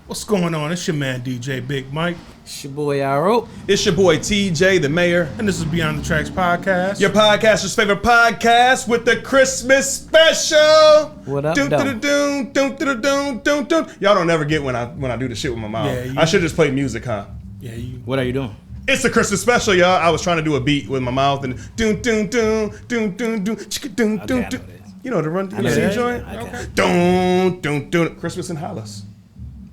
What's going on? It's your man DJ Big Mike. It's your boy Arrow. It's your boy TJ the Mayor. And this is Beyond the Tracks podcast. Your podcaster's favorite podcast with the Christmas special. What up, Y'all don't never get when I do the shit with my mouth. Yeah, I should just play music, huh? Yeah, What are you doing? It's the Christmas special, y'all. I was trying to do a beat with my mouth and you know the run through the joint. Okay. Christmas in Hollis.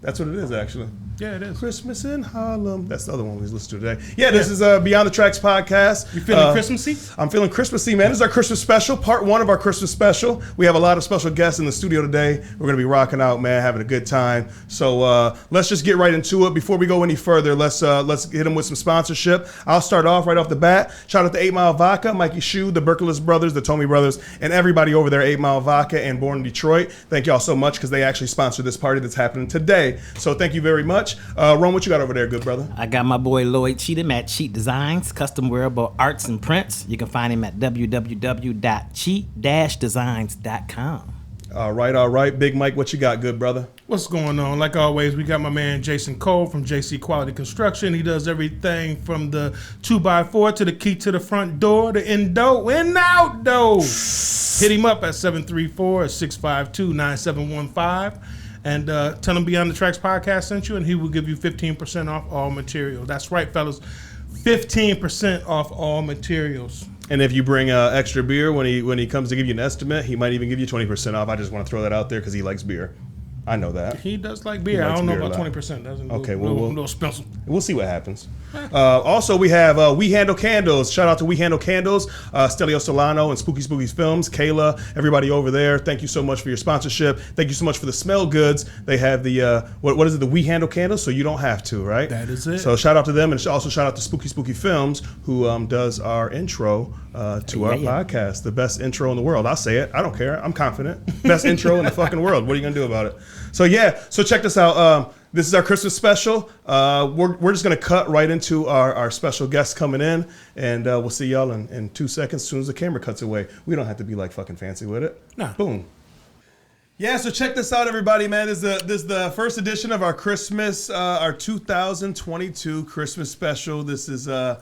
That's what it is, actually. Yeah, it is. Christmas in Harlem. That's the other one we listened to today. Yeah, this is Beyond the Tracks podcast. You feeling Christmassy? I'm feeling Christmassy, man. This is our Christmas special, part one of our Christmas special. We have a lot of special guests in the studio today. We're going to be rocking out, man, having a good time. So let's just get right into it. Before we go any further, let's hit them with some sponsorship. I'll start off right off the bat. Shout out to 8 Mile Vodka, Mikey Shu, the Berkelis brothers, the Tomey brothers, and everybody over there at 8 Mile Vodka and Born in Detroit. Thank y'all so much because they actually sponsored this party that's happening today. So thank you very much. Ron, what you got over there, good brother? I got my boy Lloyd Cheatem at Cheat-Designs, custom wearable arts and prints. You can find him at www.cheat-designs.com. All right. Big Mike, what you got, good brother? What's going on? Like always, we got my man Jason Cole from JC Quality Construction. He does everything from the 2x4 to the key to the front door, the in-door and outdoor. Hit him up at 734-652-9715. And tell him Beyond the Tracks podcast sent you, and he will give you 15% off all material. That's right, fellas. 15% off all materials. And if you bring extra beer when he comes to give you an estimate, he might even give you 20% off. I just want to throw that out there because he likes beer. I know that. He does like beer. I don't know about 20%. Okay, we'll spill some. We'll see what happens. Also, we have We Handle Candles. Shout out to We Handle Candles, Stelio Solano and Spooky Films, Kayla, everybody over there. Thank you so much for your sponsorship. Thank you so much for the smell goods. They have the, what is it, the We Handle Candles, so you don't have to, right? That is it. So shout out to them, and also shout out to Spooky Films, who does our intro to our podcast. The best intro in the world. I'll say it. I don't care. I'm confident. Best intro in the fucking world. What are you going to do about it? So check this out. This is our Christmas special. We're just going to cut right into our special guests coming in, and we'll see y'all in 2 seconds as soon as the camera cuts away. We don't have to be like fucking fancy with it. Nah. Boom. Yeah, so check this out, everybody, man. This is the first edition of our Christmas, our 2022 Christmas special. This is our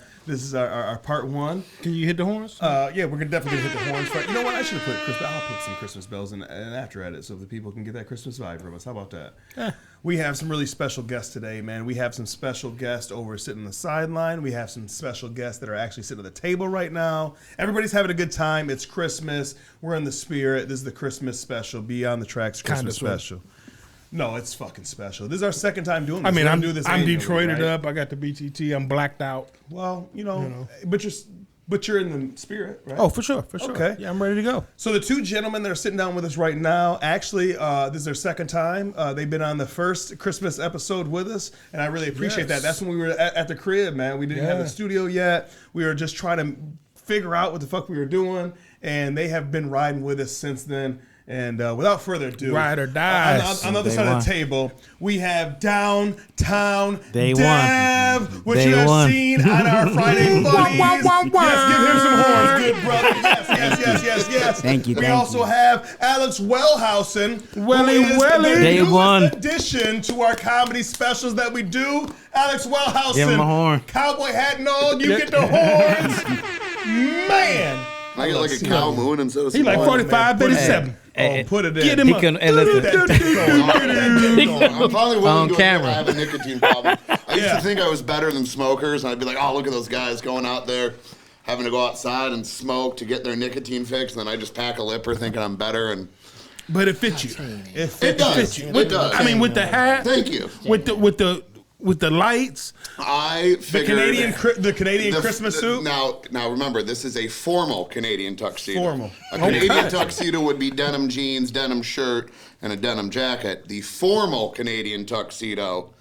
part one. Can you hit the horns? Yeah, we're definitely gonna hit the horns. You know what? I should have I'll put some Christmas bells in after edit so the people can get that Christmas vibe from us. How about that? Yeah. We have some really special guests today, man. We have some special guests over sitting on the sideline. We have some special guests that are actually sitting at the table right now. Everybody's having a good time. It's Christmas. We're in the spirit. This is the Christmas special, Beyond the Tracks Christmas special. No, it's fucking special. This is our second time doing this. I mean, I'm annually, Detroited right? up. I got the BTT. I'm blacked out. Well, you know. But you're in the spirit, right? Oh, for sure. Okay. Yeah, I'm ready to go. So the two gentlemen that are sitting down with us right now, actually, this is their second time. They've been on the first Christmas episode with us, and I really appreciate that. That's when we were at the crib, man. We didn't have the studio yet. We were just trying to figure out what the fuck we were doing, and they have been riding with us since then. And without further ado, ride or die. On the other side of the table, we have Downtown Day Dev, one. which you have seen on our Friday Buddies. Yes, give him some horns, good brother. Yes. Thank you. We also have Alex Wellhousen, Welly who is Welly. the Day newest one. addition to our comedy specials that we do. Alex Wellhousen, Give him a horn. Cowboy hat and all, you get the horns. Man. I get like a cow moon and so He like 45, 37. Put it in. Get him up. I'm finally willing to admit I have a nicotine problem. I used to think I was better than smokers, and I'd be like, oh, look at those guys going out there having to go outside and smoke to get their nicotine fix, and then I just pack a lipper thinking I'm better. But it fits you. It does. You. It does. I mean, with the hat. Thank you. With the lights. I figured the Canadian Christmas suit. Now remember, this is a formal Canadian tuxedo. Formal. A Canadian tuxedo would be denim jeans, denim shirt, and a denim jacket. The formal Canadian tuxedo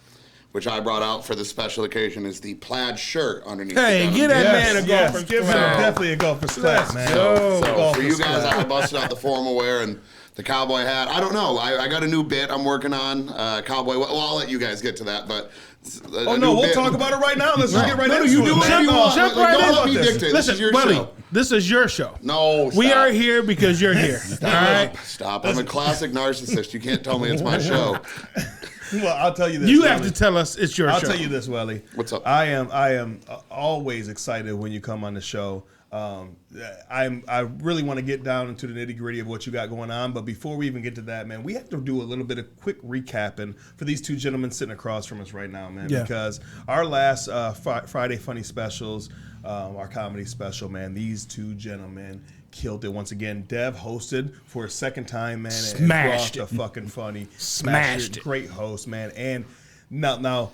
which I brought out for the special occasion, is the plaid shirt underneath. Hey, get that man a golfer's Give him clap. definitely a golfer's clap, man. So for you guys, I busted out the formal wear and the cowboy hat. I don't know. I got a new bit I'm working on. Cowboy. Well, I'll let you guys get to that, but. Oh no, we'll talk about it right now. Let's just get right into it. You do whatever you want. Jump Like, right don't in. let me dictate. This is your show. This is your show. No, we stop. are here because you're here. All right. Stop. I'm a classic narcissist. You can't tell me it's my show. Well, I'll tell you this. You Welly. have to tell us it's your show. I'll tell you this, Welly. What's up? I am always excited when you come on the show. I really want to get down into the nitty gritty of what you got going on, but before we even get to that, man, we have to do a little bit of quick recapping for these two gentlemen sitting across from us right now, man. Yeah. Because our last Friday Funny Specials, our comedy special, man, these two gentlemen killed it once again. Dev hosted for a second time, man. Smashed and it. Fucking funny. Smashed it. Great host, man. And now,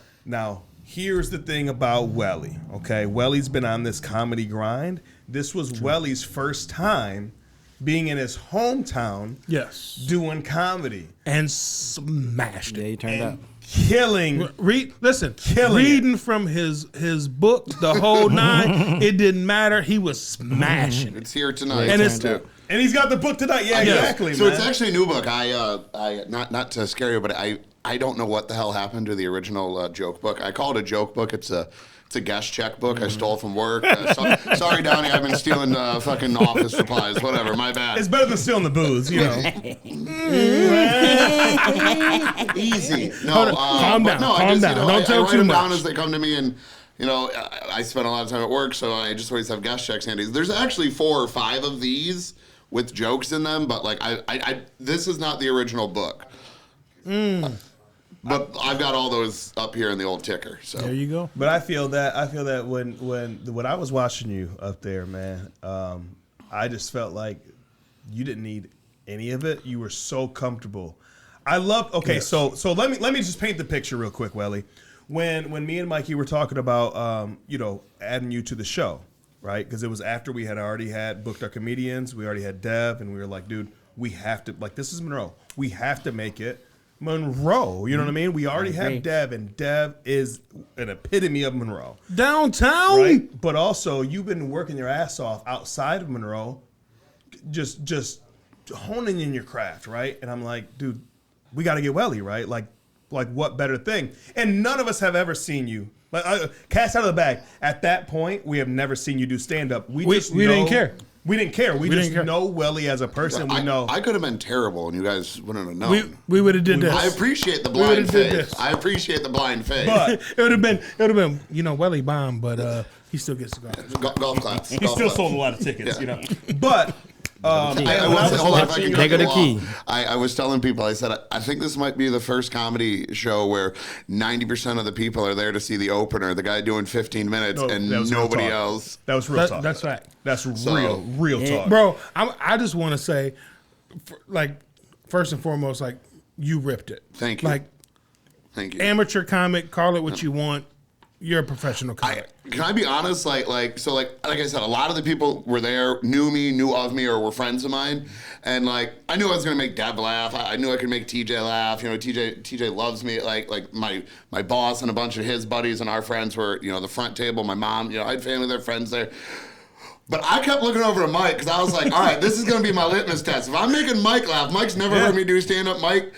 here's the thing about Welly, okay? Welly's been on this comedy grind. This was Welly's first time being in his hometown doing comedy. And smashed Yeah, it. you turned up. Killing. Reading from his book, the whole nine, it didn't matter. He was smashing it. It's here tonight. And it's too. And he's got the book tonight. Yeah, exactly, So man. it's actually a new book. I not to scare you, but I don't know what the hell happened to the original joke book. I call it a joke book. It's a guest check book I stole from work. Sorry, Donnie, I've been stealing fucking office supplies. Whatever, my bad. It's better than stealing the booze, you know. Easy. No, calm down. No, Calm down. Don't tell I write too them down much. as they come to me, and I spend a lot of time at work, so I just always have guest checks handy. There's actually 4 or 5 of these with jokes in them, but like I this is not the original book. But I've got all those up here in the old ticker. So There you go. But I feel that when I was watching you up there, man, I just felt like you didn't need any of it. You were so comfortable. I love. Okay, so let me just paint the picture real quick, Welly. When me and Mikey were talking about adding you to the show, right? Because it was after we had already had booked our comedians, we already had Dev, and we were like, dude, we have to, like, this is Monroe. We have to make it Monroe. You know what I mean? We already have Dev, and Dev is an epitome of Monroe. Downtown. Right? But also, you've been working your ass off outside of Monroe, just honing in your craft, right? And I'm like, dude, we got to get Welly, right? Like what better thing? And none of us have ever seen you. Cast out of the bag. At that point, we have never seen you do stand-up. We didn't care. We didn't care. We didn't just care. know Welly as a person. We know. I could have been terrible, and you guys wouldn't have known. We would have did this. I appreciate the blind would've did faith. this. I appreciate the blind faith. But it would have been, Welly bomb, but he still gets to go. Golf claps. he still sold a lot of tickets, But Hold on, if I can There go cut the you key. off. I was telling people, I said, I think this might be the first comedy show where 90% of the people are there to see the opener, the guy doing 15 minutes, and that was real nobody talk. else. That was real talk. That's right. That's real talk. Bro, I just want to say, first and foremost, like, you ripped it. Thank you. Like, Thank you. amateur comic, call it what you want. You're a professional comic. Can I be honest? Like I said, a lot of the people were there, knew of me, or were friends of mine, and like I knew I was gonna make Deb laugh. I knew I could make TJ laugh. TJ loves me. Like my boss and a bunch of his buddies and our friends were the front table. My mom, I had family there, friends there. But I kept looking over at Mike because I was like, all right, this is going to be my litmus test. If I'm making Mike laugh, Mike's never heard me do stand-up. Mike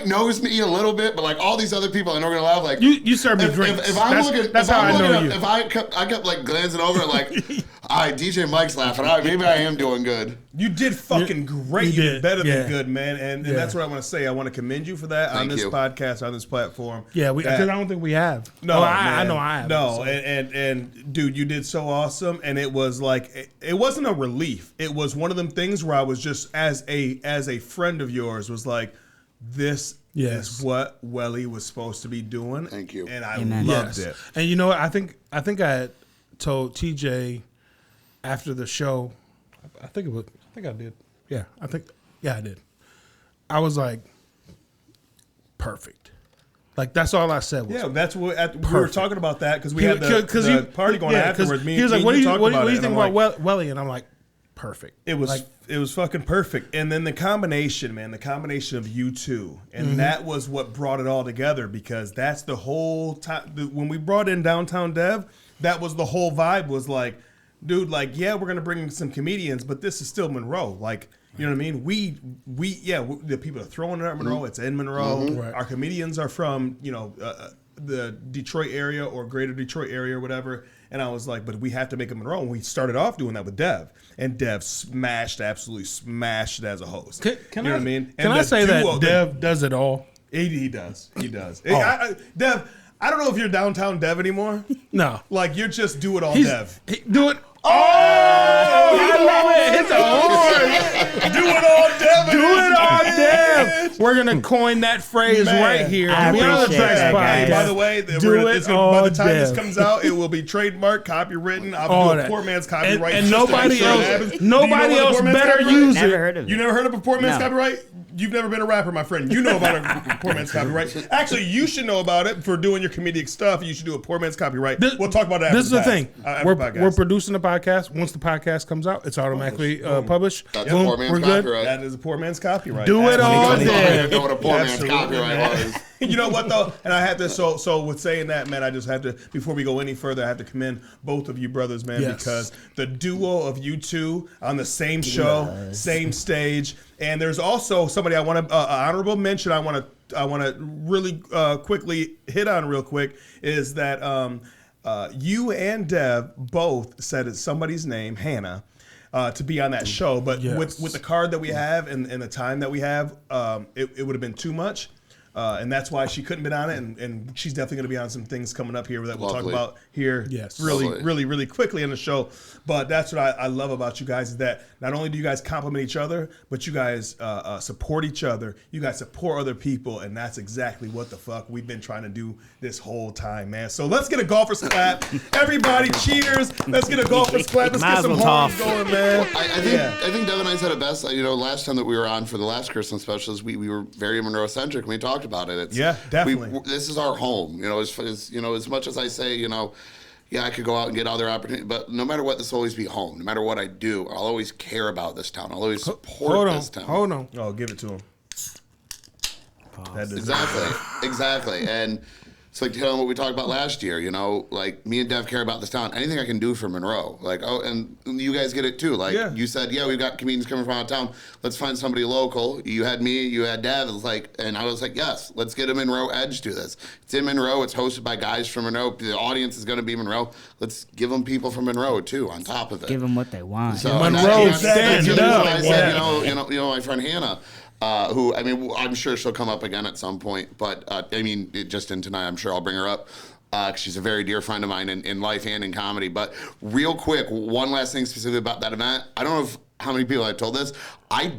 knows me a little bit, but like all these other people I know are going to laugh. Like You serve me drinks. If I'm That's how I know you. If I kept like glancing over like, all right, DJ Mike's laughing. All right, maybe I am doing good. You did fucking great. You did better than good, man. And that's what I want to say. I want to commend you for that on this podcast, on this platform. Yeah, because I don't think we have. No, I know I have. No, and dude, you did so awesome, and it was like it wasn't a relief. It was one of them things where I was just as a friend of yours was like, this is what Welly was supposed to be doing. Thank you, and I loved it. And you know what? I think I had told TJ after the show. I think I did. Yeah, I did. I was like, perfect. Like that's all I said was. Yeah, that's what we were talking about that because we had the party going afterwards. He was like, "What do you think about Welly?" And I'm like, perfect. It was fucking perfect. And then the combination of you two. And that was what brought it all together, because that's the whole time. When we brought in Downtown Dev, that was the whole vibe, was like, dude, like, yeah, we're going to bring in some comedians, but this is still Monroe. Like, you know what I mean? The people are throwing it at Monroe. It's in Monroe. Right. Our comedians are from, the Detroit area or greater Detroit area or whatever. And I was like, but we have to make it Monroe. And we started off doing that with Dev. And Dev absolutely smashed it as a host. Can you know what I mean? Can I say that Dev does it all? He does. Dev, I don't know if you're Downtown Dev anymore. No. Like, you're just do it all Dev. Do it. Oh, it's a horse. Do it all Dev. Do it all Dev. We're gonna coin that phrase right here. I Beyond the appreciate Tracks that, podcast. By the way, by the time this comes out, it will be trademarked, copywritten. I'll do a poor man's copyright. And nobody else better use it. Never heard of it. You never heard of a poor man's No. copyright? You've never been a rapper, my friend. You know about a poor man's copyright. Actually, you should know about it for doing your comedic stuff. You should do a poor man's copyright. We'll talk about that. This is the thing. After We're producing the podcast. Once the podcast comes out, it's automatically published. That's Boom, a poor man's we're good. copyright. That is a poor man's copyright. Do it all I day. didn't know what a poor man's Absolutely. copyright was. You know what though? And I had to so with saying that, man, I just have to, before we go any further, I have to commend both of you brothers, man, Yes. because the duo of you two on the same show, same stage, and there's also somebody I want to honorable mention. I want to really quickly hit on real quick is that you and Dev both said it's somebody's name, Hannah. To be on that show, but Yes. with the card that we have and the time that we have, it would have been too much. And that's why she couldn't been on it, and she's definitely going to be on some things coming up here that we'll Lovely. talk about here Yes. Lovely. really quickly in the show. But that's what I love about you guys, is that not only do you guys compliment each other, but you guys support each other. You guys support other people, and that's exactly what the fuck we've been trying to do this whole time, man. So let's get a golfer's clap. Everybody, cheaters, let's get a golfer's clap. Let's Might get as some well horns talk. going, man. I think Devin and I said it best. Last time that we were on for the last Christmas specials, we were very Monroe-centric, and we talked about it. Yeah, definitely. This is our home. As much as I say, yeah, I could go out and get other opportunities, but no matter what, this will always be home. No matter what I do, I'll always care about this town. I'll always support this town. Hold on. Oh, give it to him. That does- Exactly. And it's like what we talked about last year, like me and Dev care about this town. Anything I can do for Monroe. And you guys get it too. Like you said, yeah, we've got comedians coming from out of town. Let's find somebody local. You had me, you had Dev. It was like, and I was like, yes, let's get a Monroe edge to this. It's in Monroe. It's hosted by guys from Monroe. The audience is going to be Monroe. Let's give them people from Monroe too on top of it. Give them what they want. So Monroe, stand up. I said, my friend Hannah, who, I'm sure she'll come up again at some point, but just in tonight, I'm sure I'll bring her up. She's a very dear friend of mine in life and in comedy. But real quick, one last thing specifically about that event. I don't know how many people I told this. I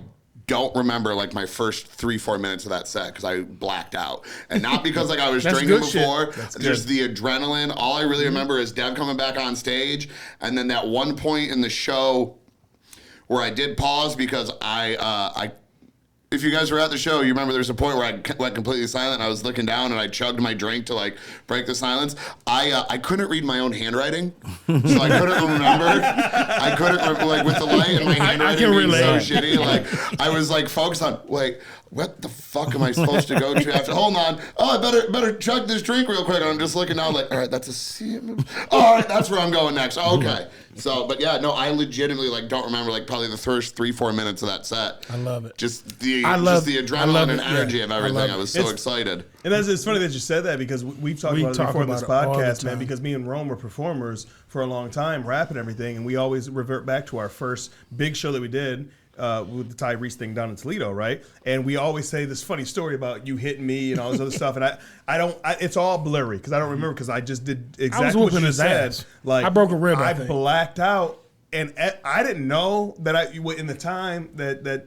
don't remember like my first 3-4 minutes of that set because I blacked out, and not because like I was That's drinking good shit. before. That's Just good. the adrenaline. All I really remember is Dev coming back on stage, and then that one point in the show where I did pause because I if you guys were at the show, you remember there's a point where I went completely silent. And I was looking down and I chugged my drink to like break the silence. I couldn't read my own handwriting, so I couldn't remember. I couldn't like with the light and my handwriting can being relate. so shitty. Like I was like focused on wait, what the fuck am I supposed to go to after? Hold on, I better chug this drink real quick. And I'm just looking down like, all right, that's a C. All right, that's where I'm going next. Okay. So, but yeah, no, I legitimately like don't remember like probably the first 3-4 minutes of that set. I love it. Just the I love adrenaline and it, energy yeah. of I everything. love I it. was so It's- excited. And it's funny that you said that because we've talked We about it talk before in this about it all the podcast, man, time. because me and Rome were performers for a long time, rapping everything, and we always revert back to our first big show that we did with the Tyrese thing down in Toledo, right? And we always say this funny story about you hitting me and all this other stuff, and I don't, it's all blurry because I don't remember because I just did exactly what whooping you his said. ass. Like I broke a rib, I I think. blacked out, and I didn't know that in the time that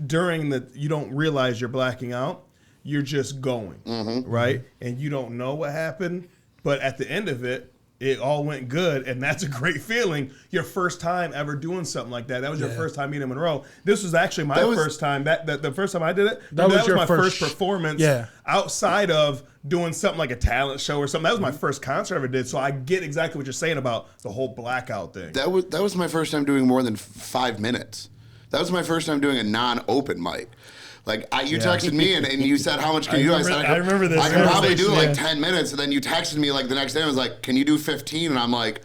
during the you don't realize you're blacking out. You're just going, right? And you don't know what happened, but at the end of it, it all went good, and that's a great feeling. Your first time ever doing something like that. That was your first time meeting Monroe. This was actually my first time. The first time I did it, that was my first performance outside of doing something like a talent show or something. That was my first concert I ever did. So I get exactly what you're saying about the whole blackout thing. That was my first time doing more than 5 minutes. That was my first time doing a non-open mic. Like, you texted me and you said, how much can you do? I said, I remember this. I can probably do like 10 minutes. And then you texted me like the next day and was like, can you do 15? And I'm like,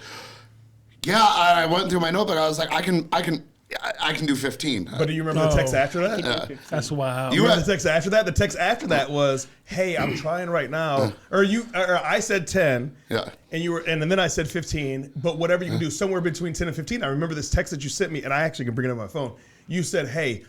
yeah. I went through my notebook. I was like, I can do 15. But do you remember the text after that? Yeah. That's wild. You remember the text after that? The text after that was, hey, I'm trying right now. Or I said 10. Yeah. And then I said 15. But whatever you can do, somewhere between 10 and 15. I remember this text that you sent me, and I actually can bring it up on my phone. You said, hey,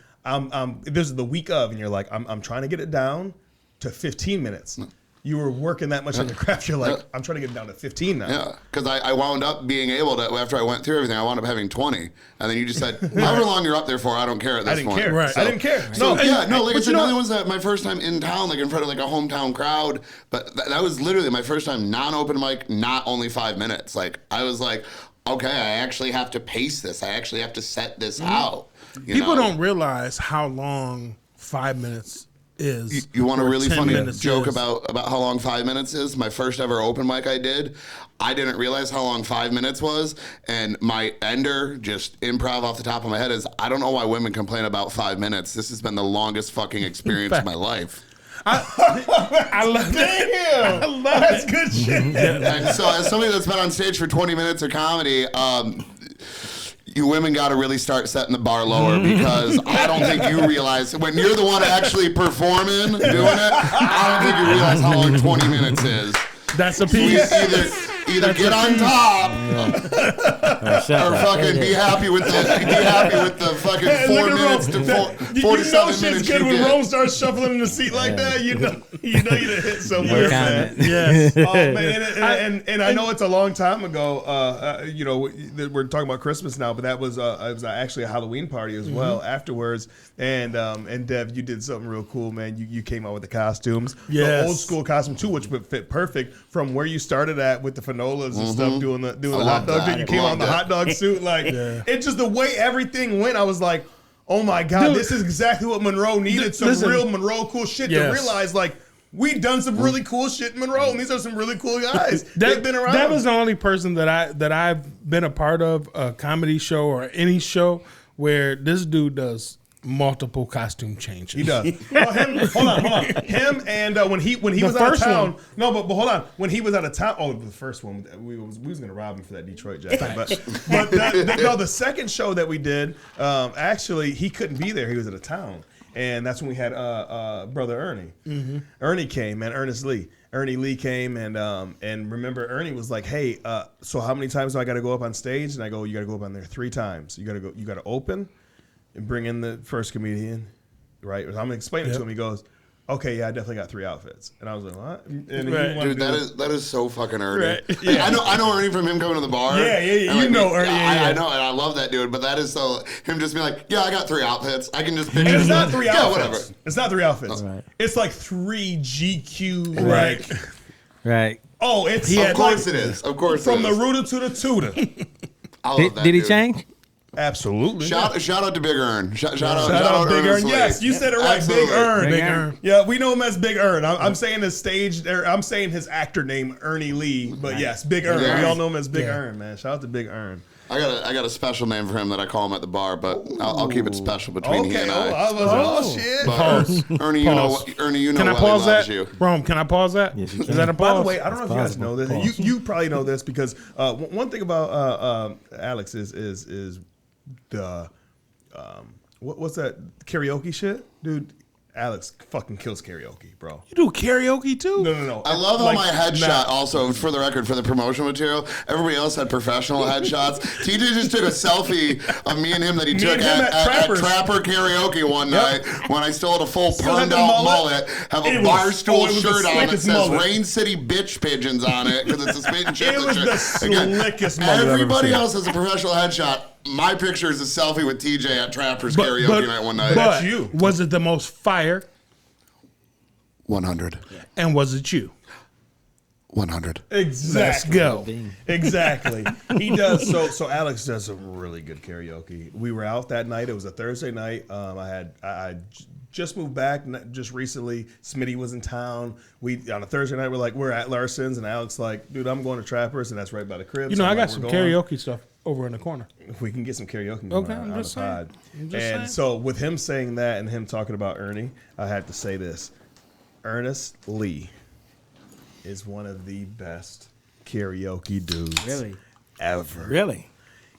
this is the week of, and you're like, I'm trying to get it down to 15 minutes. You were working that much on your craft. You're like, I'm trying to get it down to 15 now. Yeah, because I wound up being able to, after I went through everything, I wound up having 20. And then you just said, however long you're up there for, I don't care at this point. Care. Right. So, I didn't care. So, like I said, another one's that my first time in town, like in front of like a hometown crowd. But that was literally my first time non-open mic, not only 5 minutes. Like, I was like, okay, I actually have to pace this. I actually have to set this out. People don't realize how long 5 minutes is. You want a really funny joke about how long 5 minutes is? My first ever open mic I didn't realize how long 5 minutes was, and my ender, just improv off the top of my head, is I don't know why women complain about 5 minutes. This has been the longest fucking experience of my life. I love that. I love That's good shit. And so as somebody that's been on stage for 20 minutes of comedy, you women got to really start setting the bar lower, because I don't think you realize, when you're the one actually performing, doing it, I don't think you realize how long 20 minutes is. That's a piece. Either get on top or fucking be happy with the fucking 4 minutes to 47 minutes. Shit's good when Rome starts shuffling in the seat like that. You know you done hit somewhere, man. Yes. Oh man, and I know it's a long time ago. We're talking about Christmas now, but that was it was actually a Halloween party as well afterwards. And Dev, you did something real cool, man. You came out with the costumes, the old school costume too, which would fit perfect from where you started at with the Fanolas and stuff, doing the hot dog thing. You came out in the hot dog suit, like it just the way everything went. I was like, oh my god, this is exactly what Monroe needed. Some real Monroe cool shit to realize, like, we've done some really cool shit in Monroe, and these are some really cool guys. They've been around. That was the only person that I've been a part of a comedy show or any show where this dude does multiple costume changes. He does. Well, hold on. Him and when he was out of town. No, but hold on. When he was out of town. Oh, the first one we was gonna rob him for that Detroit jacket. But the second show that we did, actually he couldn't be there. He was out of town, and that's when we had brother Ernie. Mm-hmm. Ernie came, man. Ernie Lee came, and remember Ernie was like, hey, so how many times do I got to go up on stage? And I go, you got to go up on there 3 times. You got to open and bring in the first comedian, right? I'm explaining to him. He goes, okay, yeah, I definitely got 3 outfits. And I was like, what? And dude, that is so fucking Ernie. Right. Yeah. I know Ernie from him coming to the bar. Yeah, you know Ernie. I know, and I love that dude. But that is so him just being like, yeah, I got 3 outfits. I can just picture. It's not 3 outfits. Yeah, whatever. It's not 3 outfits. Right. It's like 3 GQ. Right. Like, right. Oh, it's of course it is. Of course, from the rooter to the tutor. I love that. Did he change? Absolutely. Shout out to Big Earn. Shout out Big Earn. Yes, you said it right. Absolutely. Big Earn. Yeah, we know him as Big Earn. I'm saying his stage. I'm saying his actor name, Ernie Lee. But yes, Big Earn. We all know him as Big Earn, man. Shout out to Big Earn. I got a special name for him that I call him at the bar, but I'll keep it special between he and I. Shit. Pause. Ernie, you know can I pause that? Rome, can I pause that? Yes, is that a pause? By the way, I don't know if you guys know this. You probably know this because one thing about Alex is the what's that karaoke shit, dude? Alex fucking kills karaoke, bro. You do karaoke too? No. I love how my headshot also, for the record, for the promotional material, everybody else had professional headshots. TJ just took a selfie of me and him that he took at Trapper karaoke one night when I still had a full permed out mullet, have a Barstool shirt on that says Rain City Bitch Pigeons on it because it's a spit and chip. It was the slickest mullet. Everybody else has a professional headshot. My picture is a selfie with TJ at Trapper's karaoke night one night. But was it the most fire? 100. And was it you? 100. Exactly. Let's go. Exactly. He does. So Alex does some really good karaoke. We were out that night. It was a Thursday night. I just moved back just recently. Smitty was in town. We on a Thursday night we're at Larson's, and Alex like, dude, I'm going to Trappers, and that's right by the crib. You know, I got some karaoke stuff over in the corner. We can get some karaoke Okay, on I'm just the pod. saying. So with him saying that and him talking about Ernie, I had to say this. Ernest Lee is one of the best karaoke dudes ever. Really?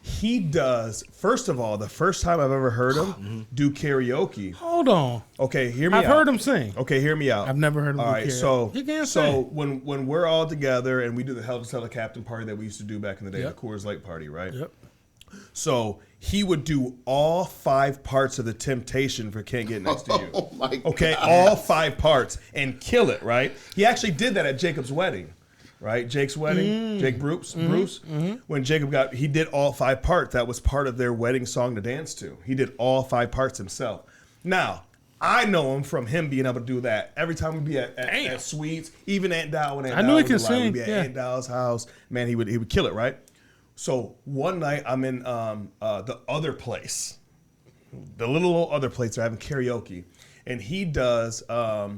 He does, first of all, the first time I've ever heard him do karaoke. Hold on. Okay, hear me out. I've heard him sing. Okay, hear me out. I've never heard him do karaoke. He can't so sing. when we're all together and we do the Help to Tell the Captain party that we used to do back in the day, Yep. the Coors Light party, right? Yep. So he would do all 5 parts of the Temptation for Can't Get Next to You. Oh my Okay, God. all 5 parts and kill it, right? He actually did that at Jacob's wedding, right? Jake's wedding, Jake Bruce. When Jacob he did all 5 parts. That was part of their wedding song to dance to. He did all 5 parts himself. Now, I know him from him being able to do that. Every time we'd be at Sweets, even Aunt Dow when Aunt I Dow knew he was could alive, sing, we'd be at yeah. Aunt Dow's house. Man, he would kill it, right? So one night I'm in the other place, the little other place. They're having karaoke, and he does "I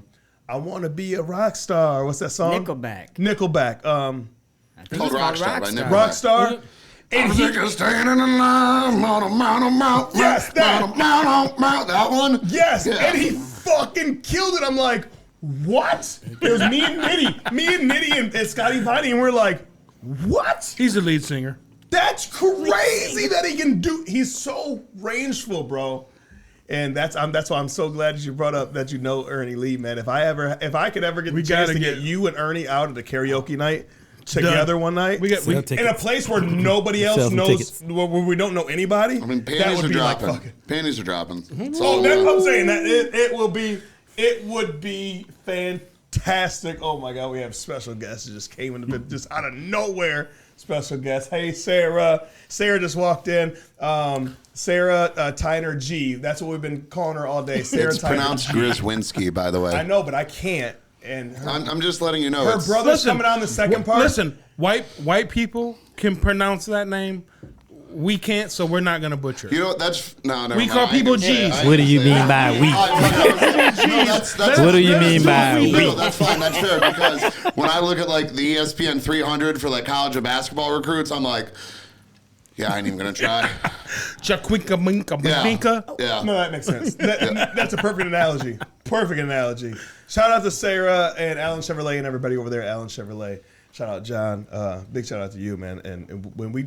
Want to Be a Rock Star." What's that song? Nickelback. Called Rockstar by Nickelback. Rockstar. And he standing in line on a mount. Yes, that. That one? Yes, Yeah. and he fucking killed it. I'm like, what? It was me and Nitty and Scotty Viney, and we're like, what? He's the lead singer. That's crazy that he can do. He's so rangeful, bro. And that's why I'm so glad that you brought up that you know Ernie Lee, man. If I could ever get the chance to get you and Ernie out at a karaoke night together one night, We in a place where nobody else knows, where we don't know anybody. I mean, that panties would are be like dropping. fucking. Panties are dropping. That's Oh, all that's I what I'm know. saying. That it would be fantastic. Oh my God, we have special guests that just came in just out of nowhere. Special guest. Hey, Sarah. Sarah just walked in. Sarah Tyner G. That's what we've been calling her all day. Sarah It's Tyner pronounced G. Griswinski, by the way. I know, but I can't. And I'm just letting you know. her it's- brother's coming on the second part. Listen, white people can pronounce that name. We can't, so we're not gonna butcher it. You know what? That's no. Never We mind. call people G's. What do you mean by we? What do you mean by we? No, that's fine. That's fair because when I look at like the ESPN 300 for like college and basketball recruits, I'm like, yeah, I ain't even gonna try. Chakwinka minka minka. Yeah. No, that makes sense. That's a perfect analogy. Perfect analogy. Shout out to Sarah and Alan Chevrolet and everybody over there at Alan Chevrolet. Shout out John. Big shout out to you, man. And when we'll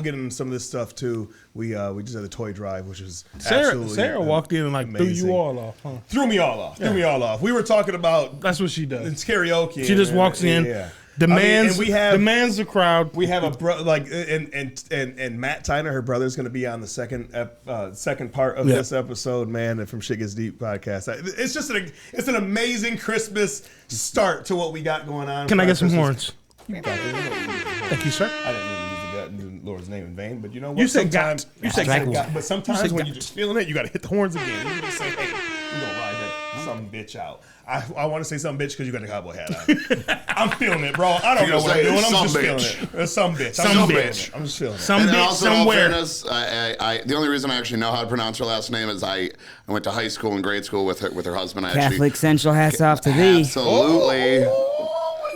get into some of this stuff too. We just had the toy drive, which was Sarah walked in and like amazing. threw you all off, huh? Threw me all off. We were talking about That's what she does. it's karaoke. She just walks in. Yeah. Demands, and we have demands the crowd. We have a and Matt Tyner, her brother's going to be on the second part of this episode, man, from Shit Gets Deep podcast. It's just an amazing Christmas start to what we got going on. Can I get some Christmas. horns? Thank you, sir. I didn't mean to use the Lord's name in vain, but you know what? You said Sometimes- got. You said got. But sometimes You said when got. you're just feeling it, you got to hit the horns again. You just say, hey, we're going to ride that some bitch out. I want to say some bitch because you got the cowboy hat on. I'm feeling it, bro. I don't know what I'm doing. I'm just feeling it. It's some bitch. Some bitch. I'm just feeling it. Some And bitch also, in all somewhere. fairness, the only reason I actually know how to pronounce her last name is I went to high school and grade school with her husband. I Catholic actually, Central hats off to thee. Absolutely.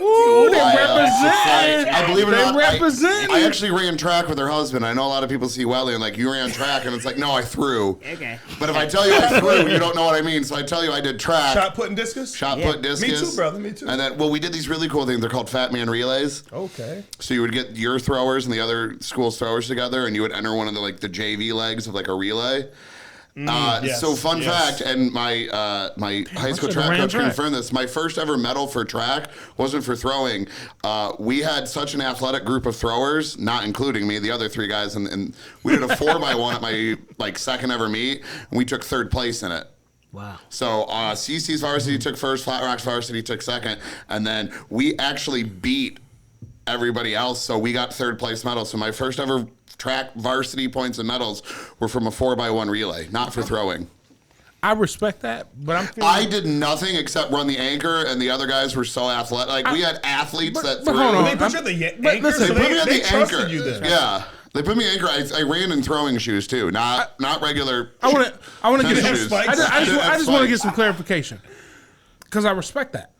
Ooh, they I represent. believe it or They not, represent. I actually ran track with her husband. I know a lot of people see Welly and like, you ran track, and it's like, no, I threw. Okay. But if I tell you I threw, you don't know what I mean. So I tell you I did track. Shot put and discus? Shot put, discus. Me too, brother. Me too. And then, well, we did these really cool things. They're called Fat Man Relays. Okay. So you would get your throwers and the other school's throwers together, and you would enter one of the JV legs of like a relay. Yes, So fun yes. fact, and my high school should've track ran coach track. confirmed this. My first ever medal for track wasn't for throwing. We had such an athletic group of throwers, not including me, the other three guys, and we did a 4x1 at my second ever meet, and we took third place in it. Wow. So CC's varsity took first, Flat Rock's varsity took second, and then we actually beat everybody else, so we got third place medal. So my first ever track varsity points and medals were from a 4x1 relay, not for throwing. I respect that, but I'm feeling... I did nothing except run the anchor, and the other guys were so athletic. Like, we had athletes that but threw. hold on. They put you at the anchor, listen, so They put me at they the trusted anchor. you then. Yeah. They put me anchor. I ran in throwing shoes, too. Not regular I want to get tennis some... shoes. I just want to get some Spikes. clarification. Because I respect that.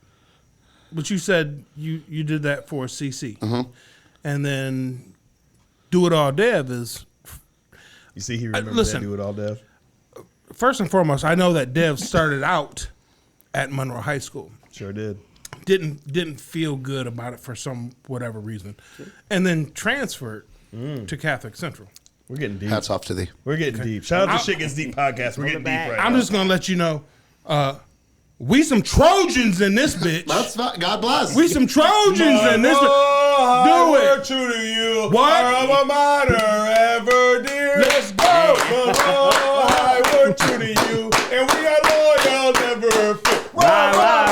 But you said you did that for CC. Mm-hmm. And then Do It All Dev is... You see, he remembers listen. that Do It All Dev. First and foremost, I know that Dev started out at Monroe High School. Sure did. Didn't feel good about it for some whatever reason. And then transferred to Catholic Central. We're getting deep. Hats off to thee. We're getting deep. Shout out to Shit Gets Deep podcast. We're getting deep right I'm now. just going to let you know, we some Trojans in this bitch. That's fine. God bless. We some Trojans in this bitch. Do it. True to you. What? Our alma mater ever dear. Let's go. I were true to you. And we are loyal, never fear.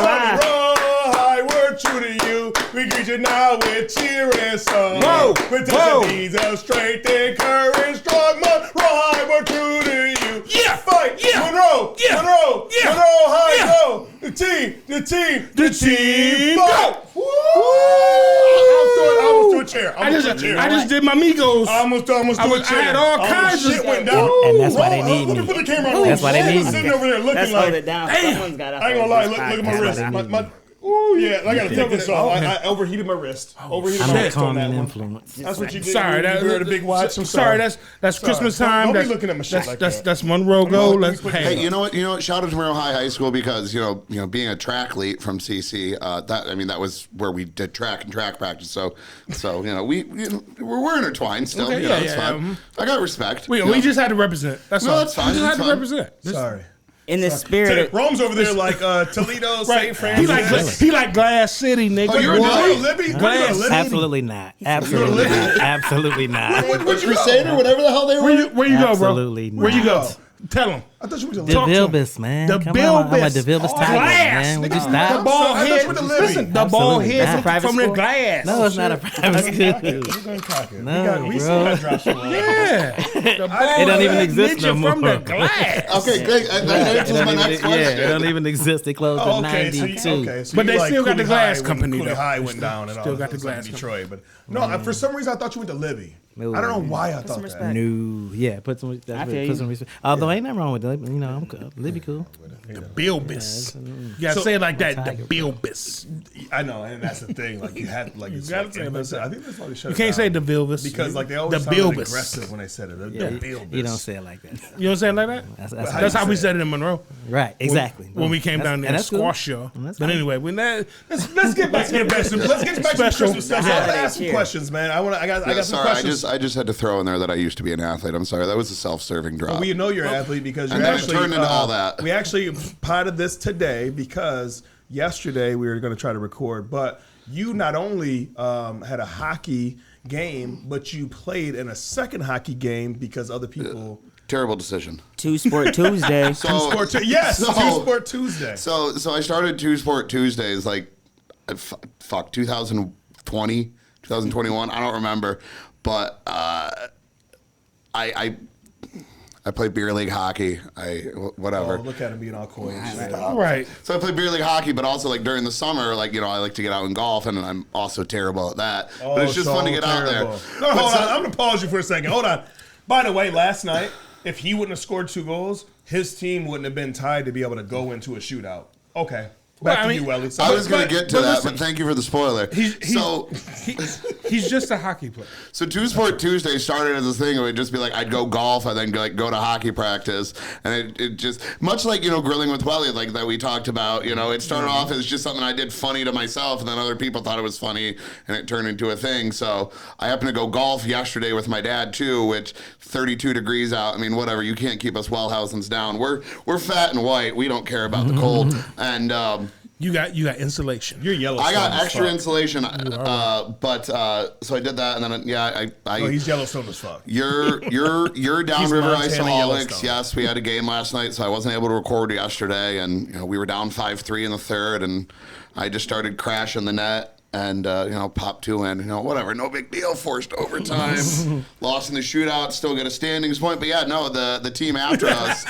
I were true to you. We greet you now with cheer and song. Whoa. With Whoa. deeds of strength and courage, strong Monroe High were true to you. Yeah. Fight. Yeah. Monroe. Yeah. Monroe. Yeah. Monroe High. Yeah. Go. The team. Go. Woo! I almost threw a chair. I just did my Migos. I almost threw a chair. I had all kinds of shit went down. And that's why they Wrong. need Let me me. put the camera on. That's why they need me. Sitting over there looking Let's like. hold it down. Damn. Someone's got I ain't gonna lie. Look at my wrist. Ooh, yeah. I gotta take this off. I overheated my wrist. Overheated I'm my a wrist on that calming one. influence. That's what you did. Sorry, you wear the big watch. I'm sorry. That's Sorry. Christmas time. Don't be That's, looking at my shit like that. That's Monroe Go. Let's Hey, you know what? Shout out to Monroe High School because you know, being a track athlete from CC, that was where we did track and track practice. So we're intertwined still. Okay, It's fine. I got respect. We just had to represent. That's No, all. that's fine, We just had that's to fine. represent. Sorry. In the spirit of Rome's over there like Toledo, St. Francis. He like Glass City, nigga. Oh, you're Where a Libby? Glass. Absolutely not. Absolutely not. Absolutely not. What Crusader, whatever the hell they were. Where you go, bro? Absolutely Where you not. go? Tell him. I thought you were The Talk to him. Vilbus, man. The Come on, I'm a Vilbus. DeVilbus Oh, Tiger, Glass. man. Would you The stop? ball I thought you head. were the Libby. Listen, the ball Absolutely head not. from Private the school? glass. No, it's not a private school. We're going to cock it. No, we bro. still got drops. Yeah. The ball It don't even head exist ninja no from more. the glass. Okay, great. That answers my next Yeah, it question. don't even exist. They closed in Okay, so 92. so But you they like still got the Cooley glass High when company, Cooley though. High went down and all. Still got the It's like glass Detroit, but no, for some reason I thought you went to Libby. No. I don't know why I thought some that. respect. No, yeah, put some respect. Although ain't nothing wrong with that. I'm cool. Libby cool. Bilbus. You gotta say it like that. The Tiger. Bilbus. I know, and that's the thing. Like you had, like it's gotta like, say it like listen, that. I think that's why they shut You it can't say down. the Bilbus because like they always the sounded Bilbus. aggressive when they said it. The Yeah, Bilbus. you don't say it like that. You don't say it like that. That's how we said it in Monroe. Right, exactly. When we came down there and that's cool. squash y'all. That's But fine. anyway, let's get back to Special. special. I gotta ask some questions, man. I got some Sorry, questions. I just had to throw in there that I used to be an athlete. I'm sorry, that was a self-serving drop. We know you're an athlete because And you're then it actually turned into all that. We actually potted this today because yesterday we were going to try to record, but you not only had a hockey game, but you played in a second hockey game because other people. Terrible decision. Two Sport Tuesday. So, Yes, so- Two Sport Tuesday. So I started Two Sport Tuesdays like, 2020, 2021. I don't remember, but I played beer league hockey. Whatever. Oh, look at him being all coy. and shit. Right. So I play beer league hockey, but also like during the summer, like I like to get out and golf, and I'm also terrible at that. Oh, but it's just so fun to get out there. terrible. No, hold on. I'm gonna pause you for a second. Hold on. By the way, last night, if he wouldn't have scored 2 goals, his team wouldn't have been tied to be able to go into a shootout. Okay. Back Well, I to you, mean, Welly. I was going to get to that, listen. but thank you for the spoiler. He's just a hockey player. So Two Sport Tuesday started as a thing. It would just be like I'd go golf and then go to hockey practice, and it just much like grilling with Welly like that we talked about. It started off as just something I did funny to myself, and then other people thought it was funny, and it turned into a thing. So I happened to go golf yesterday with my dad too, which 32 degrees out. I mean, whatever. You can't keep us Wellhousens down. We're fat and white. We don't care about the cold. And You got insulation. You're yellow. I got extra insulation, but so I did that, and then I Oh, he's Yellowstone as fuck. You're He's downriver Montana Isoholics. Yellowstone. Yes, we had a game last night, so I wasn't able to record yesterday, and we were down 5-3 in the third, and I just started crashing the net. and popped 2 in. Whatever, no big deal. Forced overtime, lost in the shootout, still get a standings point. But yeah, no, the team after us,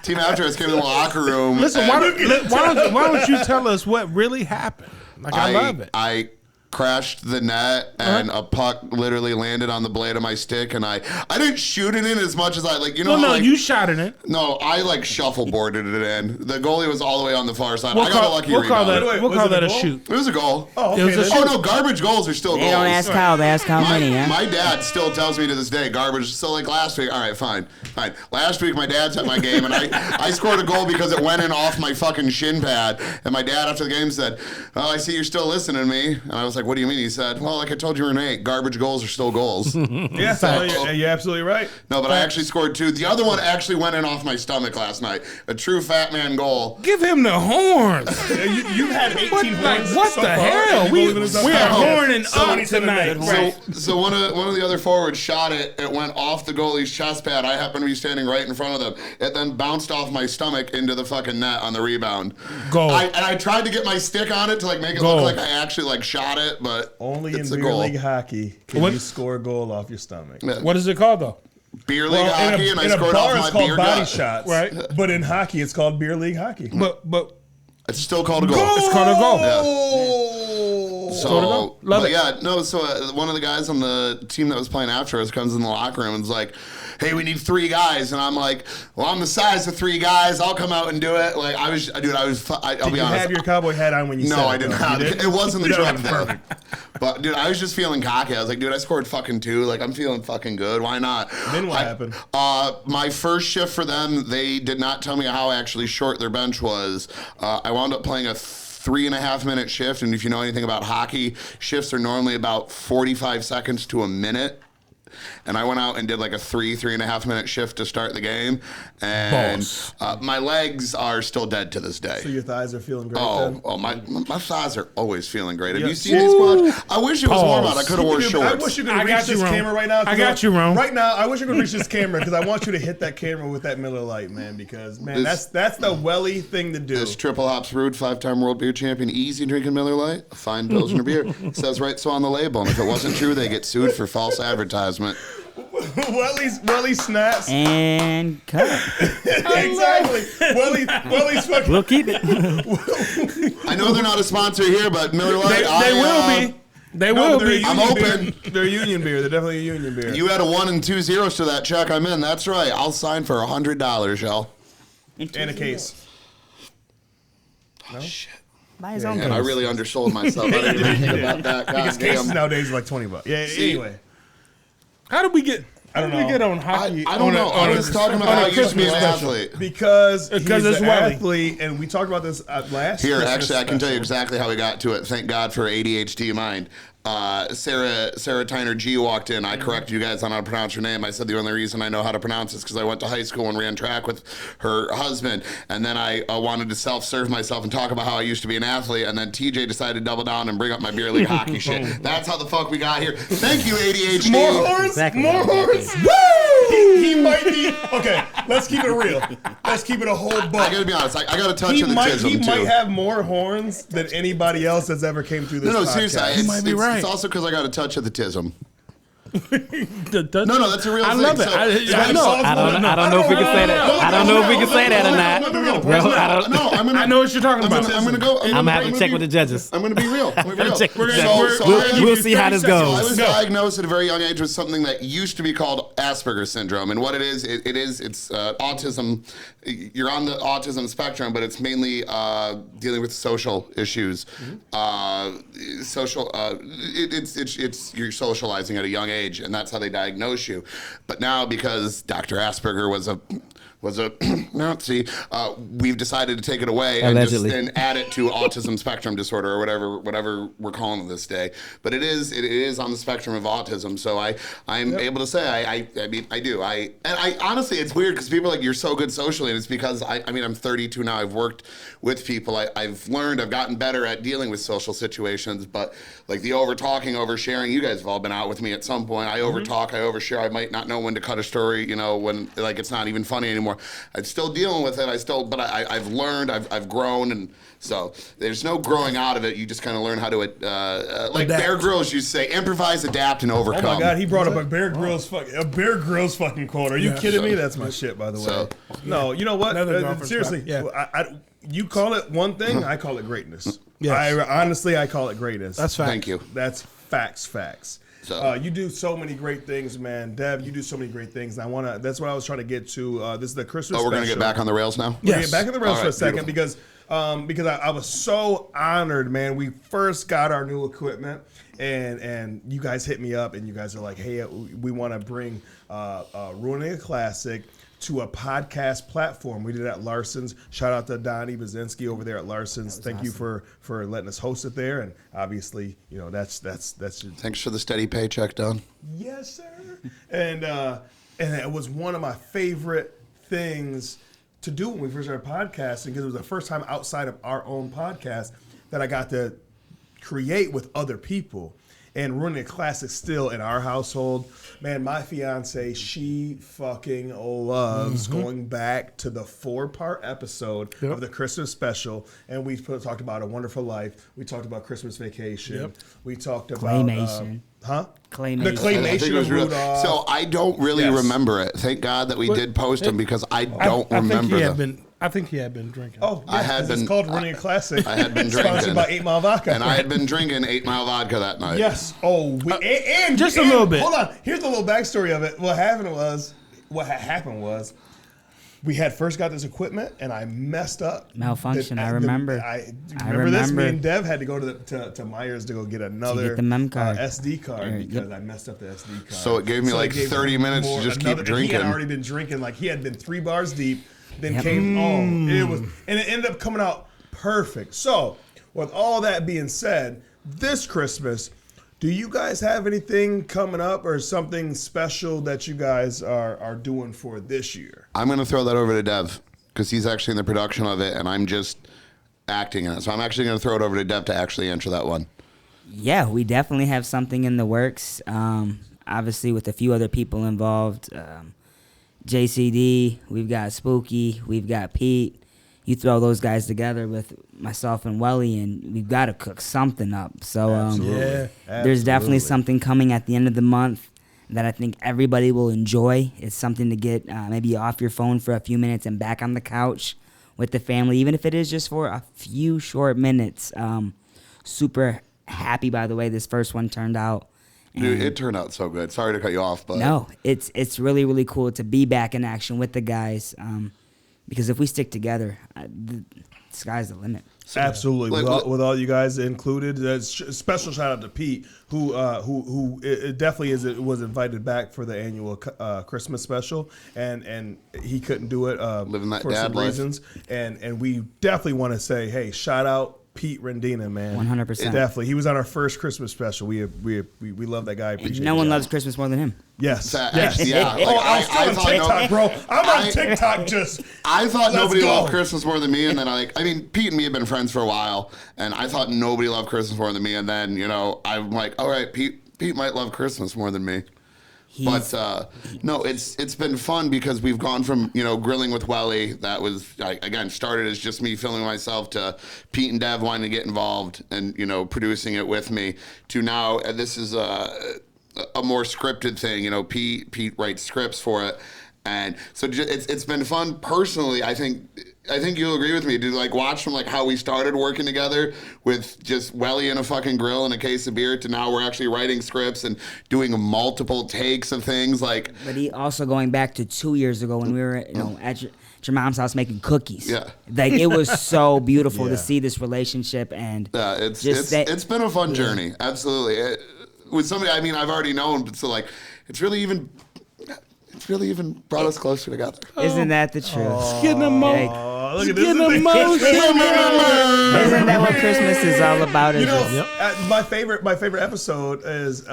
came in the locker room. Listen, why don't you tell us what really happened? Like, I love it. I crashed the net, and a puck literally landed on the blade of my stick, and I didn't shoot it in as much as I you shot it in. No, I shuffleboarded it in. The goalie was all the way on the far side. We'll I got a lucky we'll rebound. We'll call that a shoot. It was a goal. Oh, okay. It was a shoot. No, garbage goals are still They goals. don't ask how, they ask how many, huh? My dad still tells me to this day, garbage. So last week, all right, fine. Last week, my dad's at my game, and I scored a goal because it went in off my fucking shin pad. And my dad, after the game, said, "Well, I see you're still listening to me." And I was like, "What do you mean?" He said, "Well, like I told you, Renee, garbage goals are still goals." Yeah, you're absolutely right. No, but I actually scored 2. The other one actually went in off my stomach last night. A true fat man goal. Give him the horns. You had 18 points. What so the far. hell? We are horning up many tonight. Right. So one of the other forwards shot it. It went off the goalie's chest pad. I happened to be standing right in front of them. It then bounced off my stomach into the fucking net on the rebound. Goal. I tried to get my stick on it to make it look like I actually shot it, but Only it's in a beer goal. league hockey can you score a goal off your stomach. Yeah. What is it called though? Beer league hockey, and I in a scored bar, off it's my called beer body gut. shots, Right. But in hockey, it's called beer league hockey. But It's still called a goal. it's called a goal. So, Love but it. yeah, no. So one of the guys on the team that was playing after us comes in the locker room and is like, "Hey, we need 3 guys," and I'm like, "Well, I'm the size of 3 guys. I'll come out and do it." Like I'll be honest. Did you have your cowboy hat on when you said No, it? I did though? not. You did? It wasn't the Yeah, truck there. perfect. But dude, I was just feeling cocky. I was like, dude, I scored fucking 2. Like I'm feeling fucking good. Why not? Then what happened? My first shift for them, they did not tell me how actually short their bench was. I wound up playing a 3.5 minute shift, and if you know anything about hockey, shifts are normally about 45 seconds to a minute. And I went out and did like a 3.5 minute shift to start the game. And my legs are still dead to this day. So your thighs are feeling great then? My thighs are always feeling great. Have you seen these squats? I wish it was warm out. I could have wore shorts. I wish you could I reach got you, this Rome. camera right now. I got you, Rome. Right now, I wish you could reach this camera because I want you to hit that camera with that Miller Lite, man. Because man, that's the Welly thing to do. This triple hops brewed, 5-time world beer champion, easy drinking Miller Lite, a fine Pilsner beer. It says right so on the label. And if it wasn't true, they get sued for false advertisement. Welly snaps. And cut. Exactly. Welly's fucking. We'll keep it. I know they're not a sponsor here, but Miller Lite, They will be. They will they're a be. union I'm beer. open. They're a union beer. They're definitely a union beer. You had a 1 and 2 zeros to that check. I'm in. That's right. I'll sign for $100, y'all. and a case. Oh, shit. Buy his own And I case. really undersold myself. I didn't even think about that. Because cases Goddamn. nowadays are like $20. Yeah. See, Anyway, How did we get? I don't How did we know. get on hockey? I don't know. I'm just talking about how I used to be an athlete. because he's it's an Welly. athlete, and we talked about this last. Here, Christmas actually, I can tell you special. exactly how we got to it. Thank God for ADHD mind. Sarah Tyner G walked in. I corrected you guys on how to pronounce her name. I said the only reason I know how to pronounce it is because I went to high school and ran track with her husband. And then I wanted to self-serve myself and talk about how I used to be an athlete. And then TJ decided to double down and bring up my beer league hockey shit. That's how the fuck we got here. Thank you, ADHD. More horns. Exactly. More horns. Woo! He might be okay. Let's keep it real. Let's keep it a whole I buck. gotta be honest. I got a touch He of the might tism, too. have more horns than anybody else that's ever came through this. No, podcast. seriously. might be right. It's also because I got a touch of the tism. No, No, that's a real I thing. love it. So- I know. I don't know if we can say that. I don't know if we can say that or not. Bro, I don't. No, I'm gonna. I know what you're talking about. I'm gonna go. I'm gonna have to check with the judges. I'm gonna be real. I'm gonna be real. Check with the gonna- judges. we're- We'll see how this 30 seconds. So I goes. was diagnosed at a very young age with something that used to be called Asperger's syndrome, and what it is, it's autism. You're on the autism spectrum, but it's mainly dealing with social issues. It's you're socializing at a young age, and that's how they diagnose you. But now, because Dr. Asperger was a Nazi, we've decided to take it away Allegedly. and add it to autism spectrum disorder or whatever we're calling it this day. But it is on the spectrum of autism. So I'm able to say I mean I do. And I honestly, it's weird because people are like, you're so good socially, and it's because I mean I'm 32 now. I've worked with people. I've learned. I've gotten better at dealing with social situations. But like the over talking, oversharing. You guys have all been out with me at some point. I overtalk. I overshare. I might not know when to cut a story. You know, when like it's not even funny anymore. anymore. I'm still dealing with it. But I've learned, I've grown, and so there's no growing out of it. You just kind of learn how to, like Adapt. Bear Grylls used to say, improvise, adapt, and overcome. Oh my God, he brought up a Bear Grylls fucking quote. Are you kidding me? That's my shit, by the way. So- No, you know what? Another golfer's Seriously, spot. Yeah. you call it one thing, I call it greatness. Yes. Honestly, I call it greatness. That's fact. Thank you. That's facts. So- You do so many great things, man. Dev, you do so many great things. And that's what I was trying to get to. This is the Christmas Oh, we're going to special. get back on the rails now? We're gonna Yes. get back in the rails All for a right, second beautiful. because I was so honored, man. We first got our new equipment, and you guys hit me up, and you guys are like, "Hey, we want to bring Ruining a Classic to a podcast platform." We did it at Larson's. Shout out to Donnie Bazinski over there at Larson's. Thank you for letting us host it there, and obviously, you know, that's your, Thanks for the steady paycheck, Don. yes, sir. And it was one of my favorite things to do when we first started podcasting, because it was the first time outside of our own podcast that I got to create with other people. And Ruining a Classic still in our household. Man, my fiance, she fucking loves going back to the 4-part episode of the Christmas special. And we talked about A Wonderful Life. We talked about Christmas Vacation. Yep. We talked about... Claymation. Huh? Claymation. The I think claymation it was of real. Rudolph. So I don't really Yes. remember it. Thank God that we But did post them, because I don't I think remember he had them. been. I think he had been drinking. Oh, yeah, I had 'cause been- It's called Ruining a Classic. I had been Sponsored drinking. by 8 Mile Vodka. And I had been drinking 8 Mile vodka that night. Yes. Oh, and just a little bit. Hold on. Here's the little backstory of it. What happened was, we had first got this equipment, and I messed up. Malfunction, I remember. I I remember this. Me remember. and Dev had to go to Myers to go get another the mem card. SD card Or- because I messed up the SD card. So it gave me like 30 minutes to just keep He drinking. had already been drinking. Like, he had been 3 bars deep, then Yep. came on. And it ended up coming out perfect. So, with all that being said, this Christmas, do you guys have anything coming up or something special that you guys are doing for this year? I'm going to throw that over to Dev, because he's actually in the production of it, and I'm just acting in it. So I'm actually going to throw it over to Dev to actually answer that one. Yeah, we definitely have something in the works. Obviously, with a few other people involved. JCD, we've got Spooky, we've got Pete. You throw those guys together with myself and Welly, and we've got to cook something up. So Yeah. there's definitely something coming at the end of the month that I think everybody will enjoy. It's something to get maybe off your phone for a few minutes and back on the couch with the family, even if it is just for a few short minutes. Super happy, by the way, this first one turned out. Dude, it turned out so good. Sorry to cut you off, but No, it's really, really cool to be back in action with the guys, because if we stick together, the sky's the limit. Absolutely, Like, with all you guys included. Special shout out to Pete, who definitely was invited back for the annual Christmas special, and he couldn't do it Living that for dad some life. reasons, and we definitely want to say, hey, shout out Pete Rendina, man. 100%. Definitely, he was on our first Christmas special. We love that guy. Appreciate No one it. loves Christmas more than him. Yes, That- yes, yeah. Like, Oh, I'm I still on thought TikTok, bro. I'm on I- TikTok. Just I thought Let's nobody go. loved Christmas more than me, and then I mean, Pete and me have been friends for a while, and I thought nobody loved Christmas more than me, and then, you know, I'm like, all right, Pete might love Christmas more than me. But no, it's been fun because we've gone from, you know, grilling with Welly, that was, again, started as just me filming myself, to Pete and Dev wanting to get involved and, you know, producing it with me, to now this is a more scripted thing. You know, Pete writes scripts for it. And so it's been fun personally. I think you'll agree with me to like watch from like how we started working together with just Welly and a fucking grill and a case of beer, to now we're actually writing scripts and doing multiple takes of things like. But he also going back to 2 years ago when we were, you know, at your mom's house making cookies. Yeah. Like, it was so beautiful Yeah. to see this relationship, and It's been a fun journey. Absolutely. With somebody, I mean, I've already known, but so like it's really even brought us closer together. isn't that the truth? It's getting emotional. oh, look at Getting this. emotional. Isn't that what Christmas is all about? You know, my favorite episode is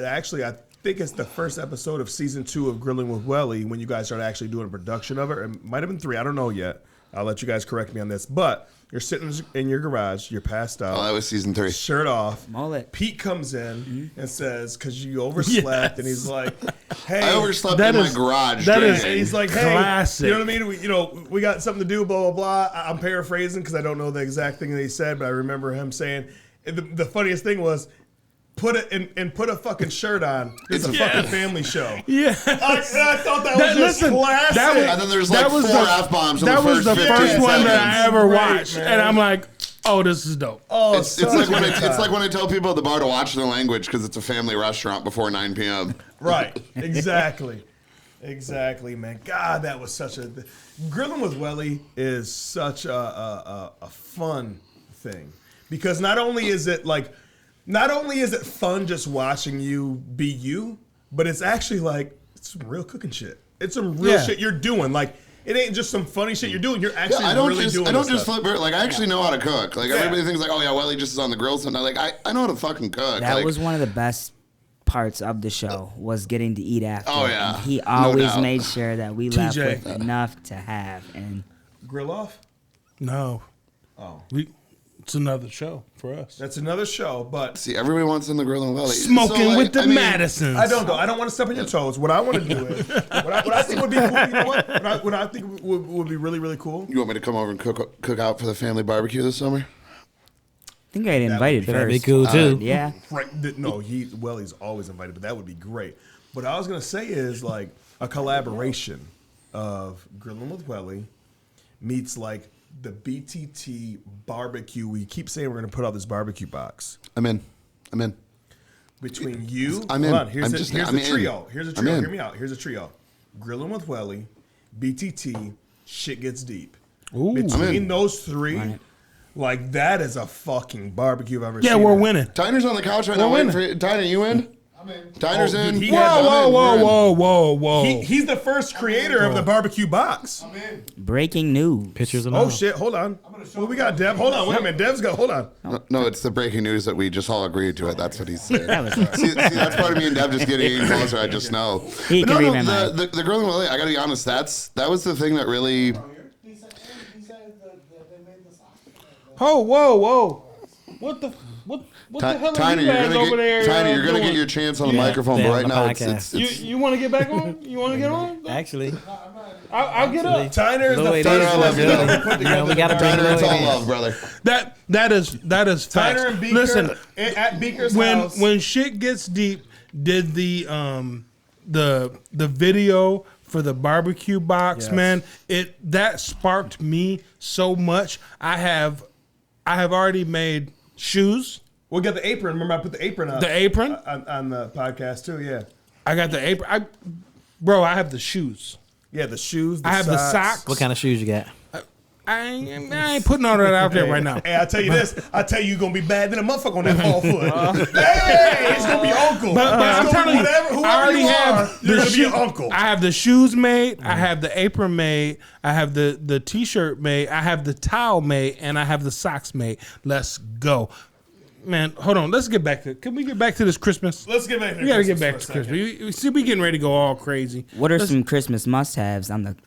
actually, I think it's the first episode of season 2 of Grilling with Welly, when you guys started actually doing a production of it. It might have been 3. I don't know yet. I'll let you guys correct me on this. But You're sitting in your garage. You're passed out. Oh, that was season 3. Shirt off. Mullet. Pete comes in and says, because you overslept, and he's like, hey. I overslept in my garage. And he's like, hey, classic. you know what I mean? We got something to do, blah, blah, blah. I'm paraphrasing because I don't know the exact thing that he said, but I remember him saying, the funniest thing was, put a fucking shirt on. It's a fucking family show. Yeah. I thought that was just classic. And then there's like 4 F-bombs. That was the first one that I ever watched, man. and I'm like, oh, this is dope. Oh, it's like when I tell people at the bar to watch their language because it's a family restaurant before 9 p.m. Right. Exactly. Exactly, man. God, that was such a... Grilling with Welly is such a fun thing. Because not only is it fun just watching you be you, but it's actually like it's some real cooking shit. It's some real shit you're doing. Like it ain't just some funny shit you're doing. You're actually I don't really doing. I don't just flip it. Like I actually know how to cook. Like everybody thinks like, oh yeah, Welly just is on the grill. Something like I know how to fucking cook. That was one of the best parts of the show was getting to eat after. Oh yeah, and he always no made sure that we left TJ. with enough to have. And grill off. No. Oh, It's another show for us. that's another show, but See, everybody wants in the grill and Welly. Smoking with the Madisons. I don't want to step on your toes. What I want to do is what I think would be cool. You know what I think would be really, really cool. You want me to come over and cook out for the family barbecue this summer? I think I get invited That'd be first. cool too. Yeah. Right? No, Welly's always invited, but that would be great. What I was gonna say is like a collaboration of Grilling with Welly meets like the BTT barbecue. We keep saying we're gonna put out this barbecue box. I'm in. Between you, I'm in. hold on, here's I'm the just- trio. I'm in. Here's a I'm trio. in. Hear me out. Here's a trio. Grilling with Welly, BTT, shit gets deep. Ooh. Between those 3, like that is a fucking barbecue I've ever seen. Yeah, we're winning. Tyner's on the couch right now waiting for you. Tyner, you in? I'm in. Tyner's in. Dude, Whoa. He's the first creator of the barbecue box. Breaking news. Pictures and Oh all. shit! Hold on. What we got, Dev? Hold on. Wait a minute. Dev's got. Hold on. No, it's the breaking news that we just all agreed to it. That's what he's saying. That was see, that's part of me and Dev just getting even closer. I just know. He But can read my mind. the grilling Welly, I got to be honest. That was the thing that really. He said that they made the sausage. Oh, whoa. What the hell are Tyner, you guys over there? Tyner, you're gonna doing? get your chance on the microphone, Yeah, but on right the now podcast. it's You want to get back on? You want to get on? Actually, I'll get up. Tyner is the Lloyd first I love you, one though. to put together. we gotta bring Tyner, it's Lloyd all in. love, brother. That is facts. Tyner and Beaker. Listen, at Beaker's house. when shit gets deep, did the video for the barbecue box, Yes. man, that sparked me so much. I have already made shoes. we got the apron. Remember, I put the apron on. The apron? on the podcast too. Yeah. I got the apron. I have the shoes. Yeah, the shoes. I have the socks. what kind of shoes you got? I ain't putting all that out there right now. Hey, I tell you this. I tell you, you're gonna be bad than a motherfucker on that ball foot. Hey, it's gonna be uncle. But I'm telling you, whoever I already you have are, you're the gonna be an uncle. I have the shoes made. I have the apron made. I have the t-shirt made. I have the towel made, and I have the socks made. Let's go, man. Hold on. Let's get back to. Can we get back to this Christmas? Let's get back to We gotta get Christmas back to for a Christmas. You see, we getting ready to go all crazy. What are some Christmas must-haves on the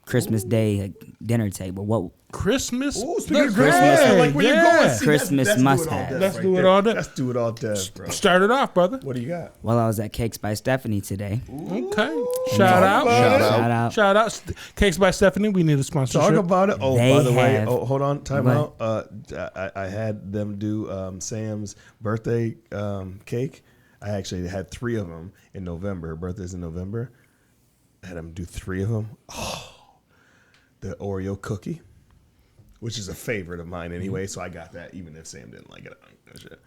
Christmas Day dinner table? What Christmas? Ooh, speaking of Christmas, Christmas, like where you're going, see, Christmas that's must-have. Let's do it all day. Let's do it all day, bro. Start it off, brother. What do you got? Well, I was at Cakes by Stephanie today. Okay. Shout out. Shout out. Shout out. Cakes by Stephanie. We need a sponsorship. Talk about it. Oh, They by the way, have- hold on, time What? out. I had them do Sam's birthday cake. I actually had 3 of them in November. Her birthday's in November. I had them do 3 of them. Oh, the Oreo cookie, which is a favorite of mine anyway, so I got that even if Sam didn't like it. I don't give a shit.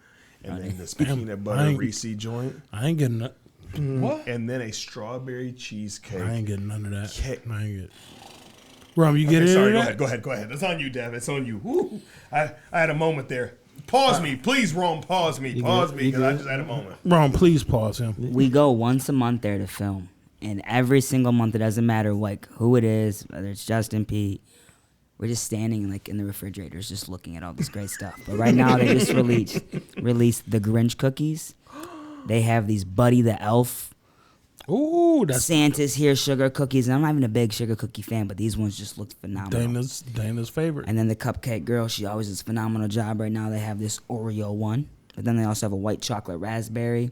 And then this peanut butter Reese joint. I ain't getting that. What? And then a strawberry cheesecake. I ain't getting none of that. Cake. I ain't get. Rom, you Okay, get sorry, it? go ahead. It's on you, Dev. It's on you. Woo. I had a moment there. Pause me. Please, Rome, pause me. Pause me, because I just had a moment. Rom, please pause him. We go once a month there to film, and every single month, it doesn't matter like who it is, whether it's Justin, Pete. We're just standing like in the refrigerators, just looking at all this great stuff. But right now, they just released the Grinch cookies. They have these Buddy the Elf Ooh, that's Santa's here, sugar cookies. And I'm not even a big sugar cookie fan, but these ones just looked phenomenal. Dana's favorite. And then the cupcake girl, she always does a phenomenal job. Right now they have this Oreo one, but then they also have a white chocolate raspberry.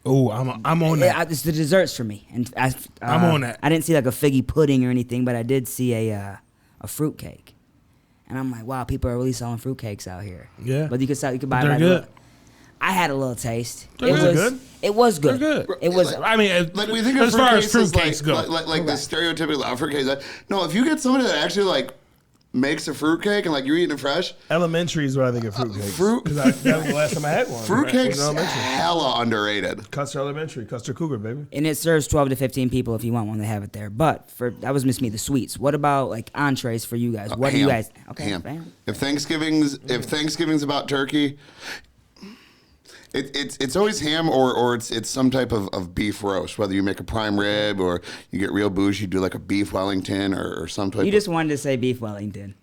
Oh, I'm on that. It's the desserts for me, and I'm on that. I didn't see like a figgy pudding or anything, but I did see a fruit cake, and I'm like, wow, people are really selling fruit cakes out here. Yeah. But you could buy. They're like good. I had a little taste. They're good. It was good. They're good. It was. I mean, Like we think as of far as fruitcakes fruitcakes go. like the stereotypical fruitcakes. No, if you get somebody that actually like makes a fruitcake and like you're eating it fresh, Elementary is what I think of fruitcakes. fruit- Because that was the last time I had one. fruitcake's Was elementary. hella underrated. Custer Elementary, Custer Cougar, baby. And it serves 12 to 15 people if you want one. They have it there. But that was Miss Me, the sweets. What about like entrees for you guys? What do you Ham. guys? Okay, Ham. fam. If Thanksgiving's about turkey, it's always ham or it's some type of beef roast. Whether you make a prime rib or you get real bougie, do like a beef Wellington or some type. You just wanted to say beef Wellington.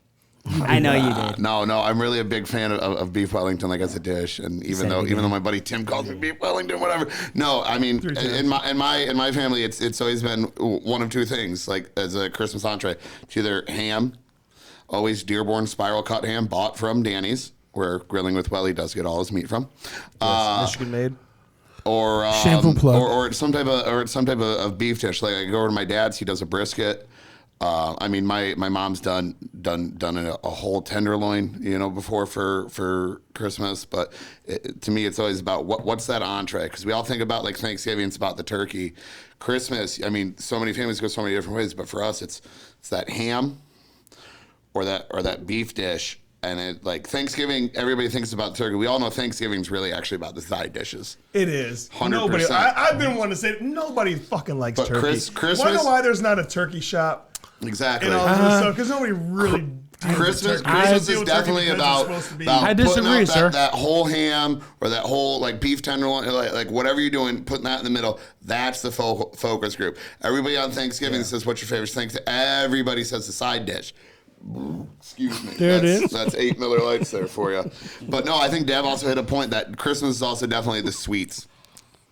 I know you did. No, I'm really a big fan of beef Wellington, like as a dish. And even though my buddy Tim calls me beef Wellington, whatever. No, I mean in my family, it's always been one of two things. Like as a Christmas entree, it's either ham, always Dearborn spiral cut ham, bought from Danny's, where Grilling with Welly does get all his meat from. Michigan made. Or Shameful plug. or it's some type of beef dish. Like I go over to my dad's, he does a brisket. I mean, my mom's done a whole tenderloin, before for Christmas. But to me, it's always about what's that entree? Because we all think about like Thanksgiving, it's about the turkey. Christmas, I mean, so many families go so many different ways. But for us, it's that ham or that beef dish. And it, like Thanksgiving, everybody thinks about turkey. We all know Thanksgiving's really actually about the side dishes. It is. 100%. Nobody. I've been wanting to say nobody fucking likes But turkey. Christmas. Why know why there's not a turkey shop Exactly. and all this other stuff? Because nobody really. Christmas deals is with turkey definitely because about it's supposed to be- I putting disagree, up sir. that whole ham or that whole like beef tenderloin, like whatever you're doing, putting that in the middle. That's the focus group. Everybody on Thanksgiving says, "What's your favorite thing?" Everybody says the side dish. Excuse me. There it is. That's 8 Miller Lights there for you. But no, I think Dev also hit a point that Christmas is also definitely the sweets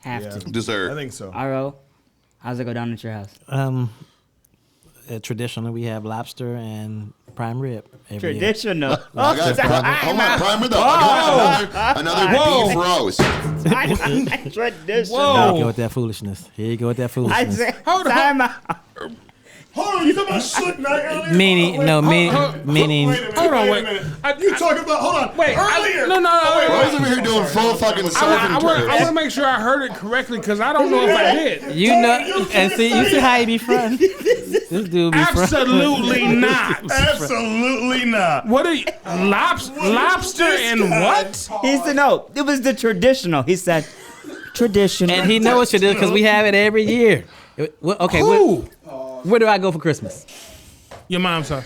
Have to. dessert. I think so. RO, how's it go down at your house? Traditionally, we have lobster and prime rib. Every year. Traditional. I got hold on, primer though. I got another beef roast. Traditional. Here you go with that foolishness. Here you go with that I foolishness. said, Hold on. time out. Hold on, you talking about Slick Night earlier? Meaning, Oh, no, wait, meaning. Wait a minute. Hold on, wait wait. a minute. You talking about? Hold on. Wait, earlier. no. I was over here doing full fucking I surfing want turds. to make sure I heard it correctly because I don't know if I did. You know, and you see how he be fronting. This dude be fronting. Absolutely not. Absolutely not. What are you? Lobster and what? He said, no, it was the traditional. He said, traditional. And he knows what you do because we have it every year. Okay, Who? where do I go for Christmas? Your mom's house.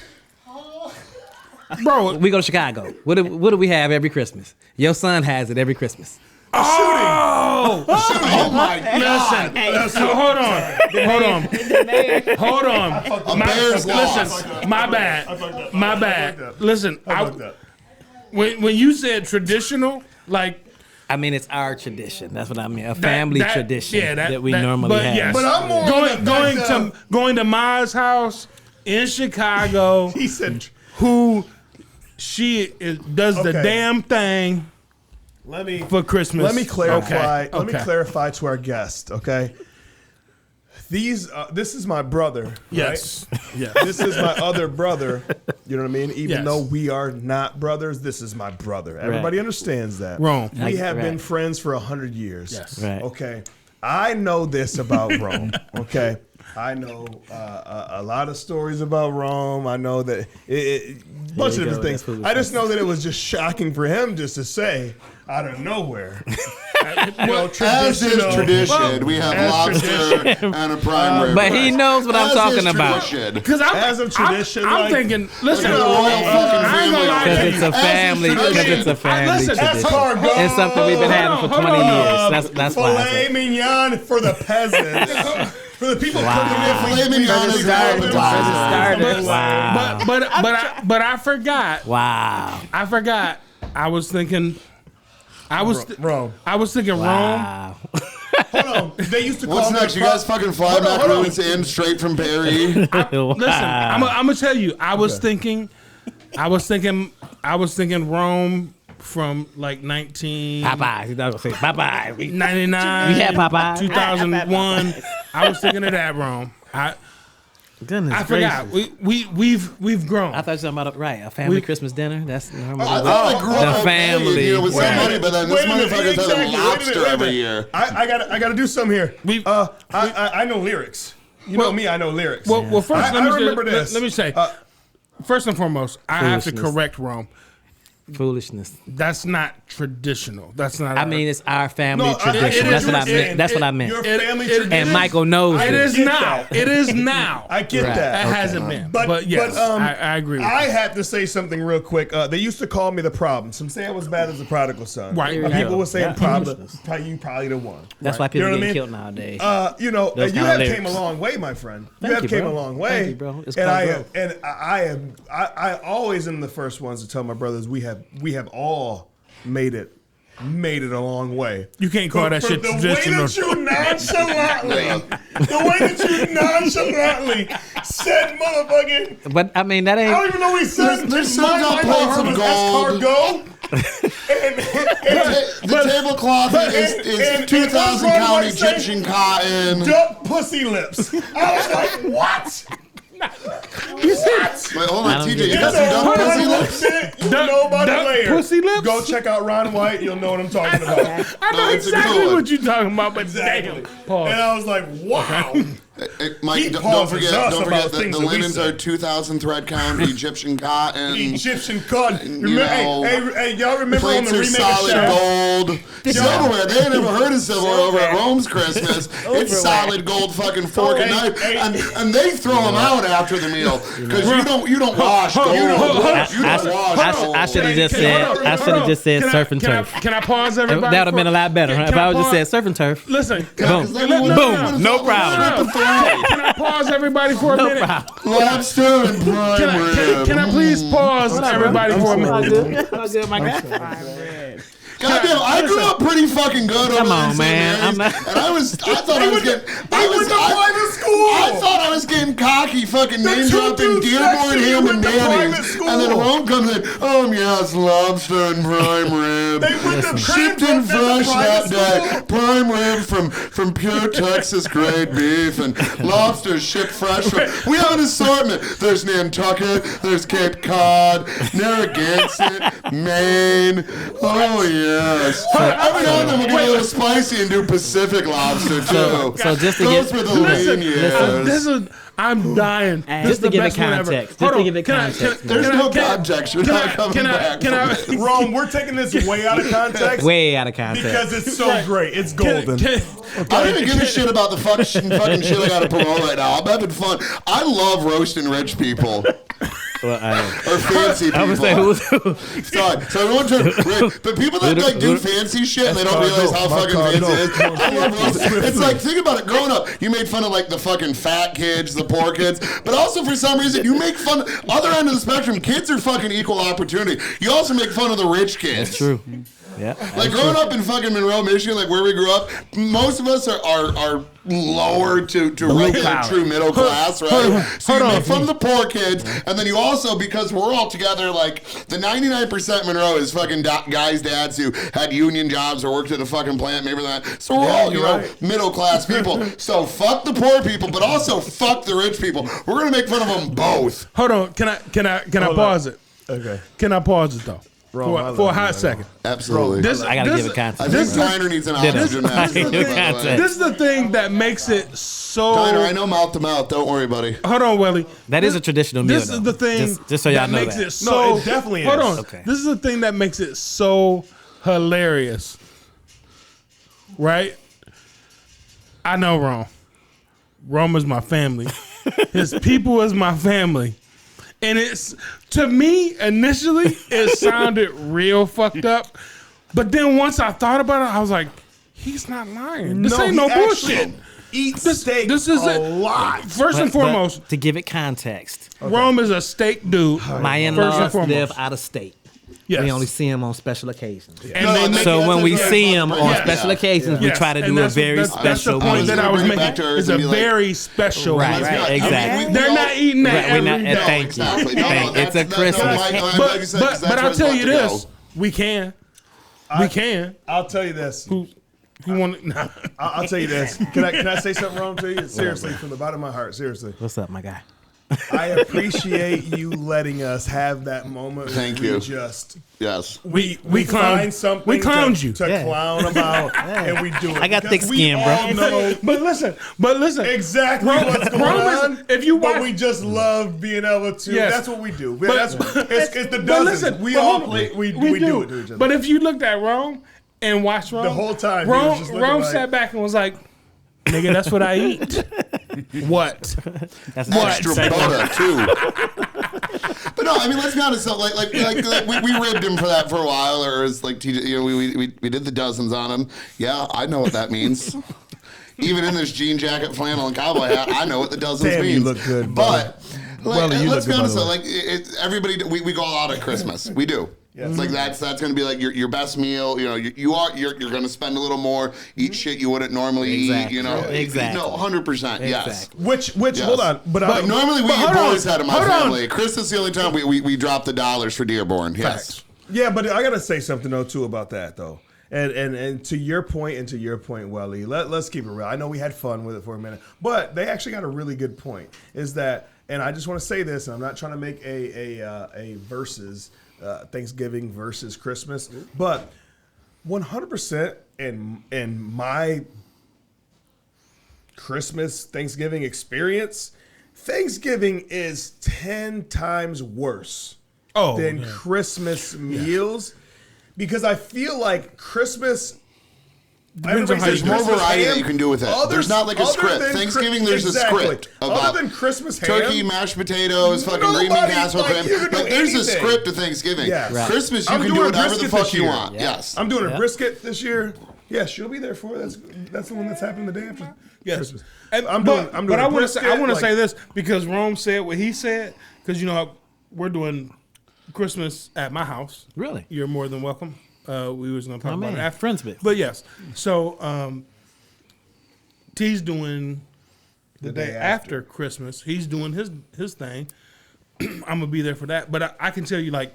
Bro, We go to Chicago. What do we have every Christmas? Your son has it every Christmas. oh! Oh my god! Listen, hold on. A Bears loss. Listen, my bad. Listen, Fuck that. when you said traditional, like I mean, it's our tradition. That's what I mean. A family that- tradition yeah, that we that- normally but have. yes. But I'm more on the fact going to Ma's house in Chicago, He said, who does the Okay. damn thing "Let me for Christmas. Let me clarify. Okay. Let me clarify to our guest. Okay. This is my brother. Yes. Right? Yes. This is my other brother. You know what I mean? Even Yes. though we are not brothers, this is my brother. Everybody understands that. Rome. We have Right. been friends for 100 years. Yes. Right. Okay. I know this about Rome. Okay. I know a lot of stories about Rome. I know that a bunch of you go, different things. that's I just know that it was just shocking for him just to say out of nowhere. As is tradition, we have lobster and a prime rib. But he roast. knows what I'm As talking is about. tradition. Because As of tradition, I'm like- thinking. Listen, Look at the royal fucking I ain't gonna lie to Because you. it's a family. Because it's a family Listen, tradition. Escargot. It's something we've been having for 20 years. That's why. I Filet said. mignon for the peasants. For the people cooking it. Filet mignon is started. started. Wow. But I forgot. Wow. I was thinking. Rome. I was thinking Rome. Wow. Hold on. They used to call What's me next? You guys fucking fly macaroons in straight from Paris? Listen, I'm gonna tell you. I was thinking Rome from like Popeyes. You know what I'm saying? Popeyes. 99, We had Popeyes. 2001. I was thinking of that Rome. Goodness I forgot. We've grown. I thought you were talking about a family Christmas dinner. That's normal. I thought I grew up The family. Hey, with some money, but then this motherfucker's Exactly. having lobster every year. I gotta do something here. I know lyrics. You know me, I know lyrics. Well, first, I remember this. Let me say, first and foremost, I have to Foolishness. correct Rome. Foolishness. That's not traditional. That's not. I mean, it's our family No, tradition. it That's is what I your- meant. That's what I meant. Your family It- tradition. And Michael knows it it. is get now. that. It is now. I get Right. that. It hasn't been. But yes, I agree with I you. had to say something real quick. They used to call me the problem. Some say I was bad as a prodigal son. Right. Here we People go. were saying Yeah. problem. You probably the one. That's why people You know what get I mean? killed nowadays. You know, Those you kind of have lyrics. came a long way, my friend. Thank have you, came bro. a long way. Thank you, bro. It's and called I growth. and I always am the first ones to tell my brothers we have all made it a long way. You can't call that shit the traditional. way that you nonchalantly said motherfucking. But I mean, that I don't ain't. even know what he said. There's My some got plates of gold. The tablecloth is 2,000 count Egyptian cotton. Duck pussy lips. I was like, what? Wait, hold I on, don't TJ. get You it. got some duck pussy lips? You know about the duck layer. pussy lips? Go check out Ron White. You'll know what I'm talking about. I know No, it's a good exactly one. what you're talking about, but Exactly. damn. Pause. And I was like, wow. Hey, Mike, He don't pauses forget, us don't about forget that things the that we linens say. are 2,000 thread count Egyptian cotton. Egyptian cotton. You know, Hey, y'all remember on Plates the are remake of solid Chef? gold. Silverware. They ain't never heard of silverware over at Rome's Christmas. It's solid gold fucking fork and knife, and they throw them out after the meal because you don't wash gold. You don't wash gold. I should have just said surf and turf. Can I pause everybody? That would have been a lot better huh? if I would just said surf and turf. Listen. Boom. Boom. No problem. Can I pause everybody for a No minute? problem. Lobster and prime rib. Can I please pause everybody for a minute? How good, my guy? Goddamn, I grew up pretty fucking good over Come on, in St. man. Mary's, I'm not- and I thought I was getting, school. I thought I was getting cocky, fucking name two dropping dudes Dearborn next to you ham went and to private mayonnaise, school. and then Rome comes in. Yes, lobster and prime rib. They went to Shipped in fresh that day. Prime rib from pure Texas grade beef and lobster shipped fresh from. We have an assortment. There's Nantucket. There's Cape Cod, Narragansett, Maine. Oh yes. Every now and then we'll get a little spicy and do Pacific lobster too. So just to Those get were the lean years. This is. I'm dying. just to give it context. Just to give it context. There's no context. You're not coming back. Rome, we're taking this way out of context. Way out of context. Because it's so great. It's golden. I don't even give a shit about the fucking shit I got to promote right now. I'm having fun. I love roasting rich people. Well, Or fancy people. I would say who's Sorry. So everyone but people that like do fancy shit and they don't realize how fucking fancy it is. I love roasting. It's like, think about it. Growing up, you made fun of like the fucking fat kids, the poor kids, but also for some reason you make fun of other end of the spectrum. Kids are fucking equal opportunity. You also make fun of the rich kids. That's true. Yeah. Like growing up in fucking Monroe, Michigan, like where we grew up, most of us are lower to regular true middle class, right? So you make fun of the poor kids, and then you also, because we're all together, like the 99% Monroe is fucking guys' dads who had union jobs or worked at a fucking plant, maybe that. So we're all, you know, middle class people. So fuck the poor people, but also fuck the rich people. We're gonna make fun of them both. Hold on. Can I pause it? Okay. Can I pause it though? For a hot second. Absolutely. I gotta give it context. I think Tyner needs an oxygen mask. Give it context. This is the thing that makes it so. Tyner, I know mouth to mouth. Don't worry, buddy. Hold on, Welly. That is a traditional meal. This is the thing. Just so y'all that know makes that. it so. No, it definitely hold is. on. Okay. This is the thing that makes it so hilarious. Right? I know Rome. Rome is my family. His people is my family. And it's, to me, initially, it sounded real fucked up. But then once I thought about it, I was like, he's not lying. This ain't no bullshit. Eats This is a lot. First and But foremost, to give it context, Rome is a steak dude. my First and in-laws foremost. live out of state. Yes. We only see him on special occasions. And they make So it- when we that's see right. him on Yeah. special occasions, we Yes, try to and do a that's- very that's the special point meal. that I was Bring it making. back to her It's and a be like- very special. Right, meal. right, exactly. They're not eating that Right, we're every not- day. thank you. Exactly. Thank you. It's a Christmas. But I'll tell you this: we can. We can. I'll tell you this. You want? Nah. I'll tell you this. Can I say something wrong to you? Seriously, from the bottom of my heart. Seriously. What's up, my guy? I appreciate you letting us have that moment. Thank where you. we just Yes. we clowned- find something we clowned to, you. to Yeah. clown about, and we do it. I got because thick skin, we bro. all know But listen. exactly Rome- what's going Rome is- on. if you but watch- we just love being able to. Yes. That's what we do. But- That's it's the But dozens. listen, We but all hold on. play. We do it to each other. But if you looked at Rome and watched Rome The whole time, he was Rome, just looking Rome like- sat back and was like, "Nigga, that's what I eat." What? That's Extra butter too. But no, I mean, let's be honest. So, like we ribbed him for that for a while, or it's like TJ, you know, we did the dozens on him. Yeah, I know what that means. Even in this jean jacket, flannel, and cowboy hat, I know what the dozens Damn, means. you look good, but Well, you let's look be good, by honest. the Though, way. like everybody, we go all out at Christmas. We do. Yes. It's like that's going to be like your best meal. You know, you're going to spend a little more, eat shit you wouldn't normally Exactly. eat. You know, Exactly. No, 100%. Yes. Exactly. Which Yes. hold on, but Normally we eat hold on, boar's head in my hold on. family. Christmas is the only time we drop the dollars for Dearborn. Yes. Facts. yeah, but I gotta say something though too about that though. And to your point, Welly, let's keep it real. I know we had fun with it for a minute, but they actually got a really good point. Is that, and I just want to say this, and I'm not trying to make a versus Thanksgiving versus Christmas, but 100% in my Christmas Thanksgiving experience, Thanksgiving is 10 times worse than Christmas meals. Because I feel like Christmas, Depends on how There's you more Christmas variety that you can do with it. There's not like a script. Thanksgiving, there's a script about other than Christmas ham, turkey, mashed potatoes, fucking green bean nobody, casserole, like, cream. you can do But there's a anything. script to Thanksgiving. Yes. Right. Christmas, you I'm can do doing whatever the brisket fuck this you year. want. Yeah. Yes. I'm doing a brisket this year. Yes, she'll be there for it. That's the one that's happening the day after Christmas. And, I'm but doing I a want to say brisket, like- this because Rome said what he said, because you know we're doing Christmas at my house. Really? You're more than welcome. We was gonna talk Oh, about man. it after, Friends bit. but yes. So T's doing the day after Christmas. He's doing his thing. I'm gonna be there for that. But I can tell you, like,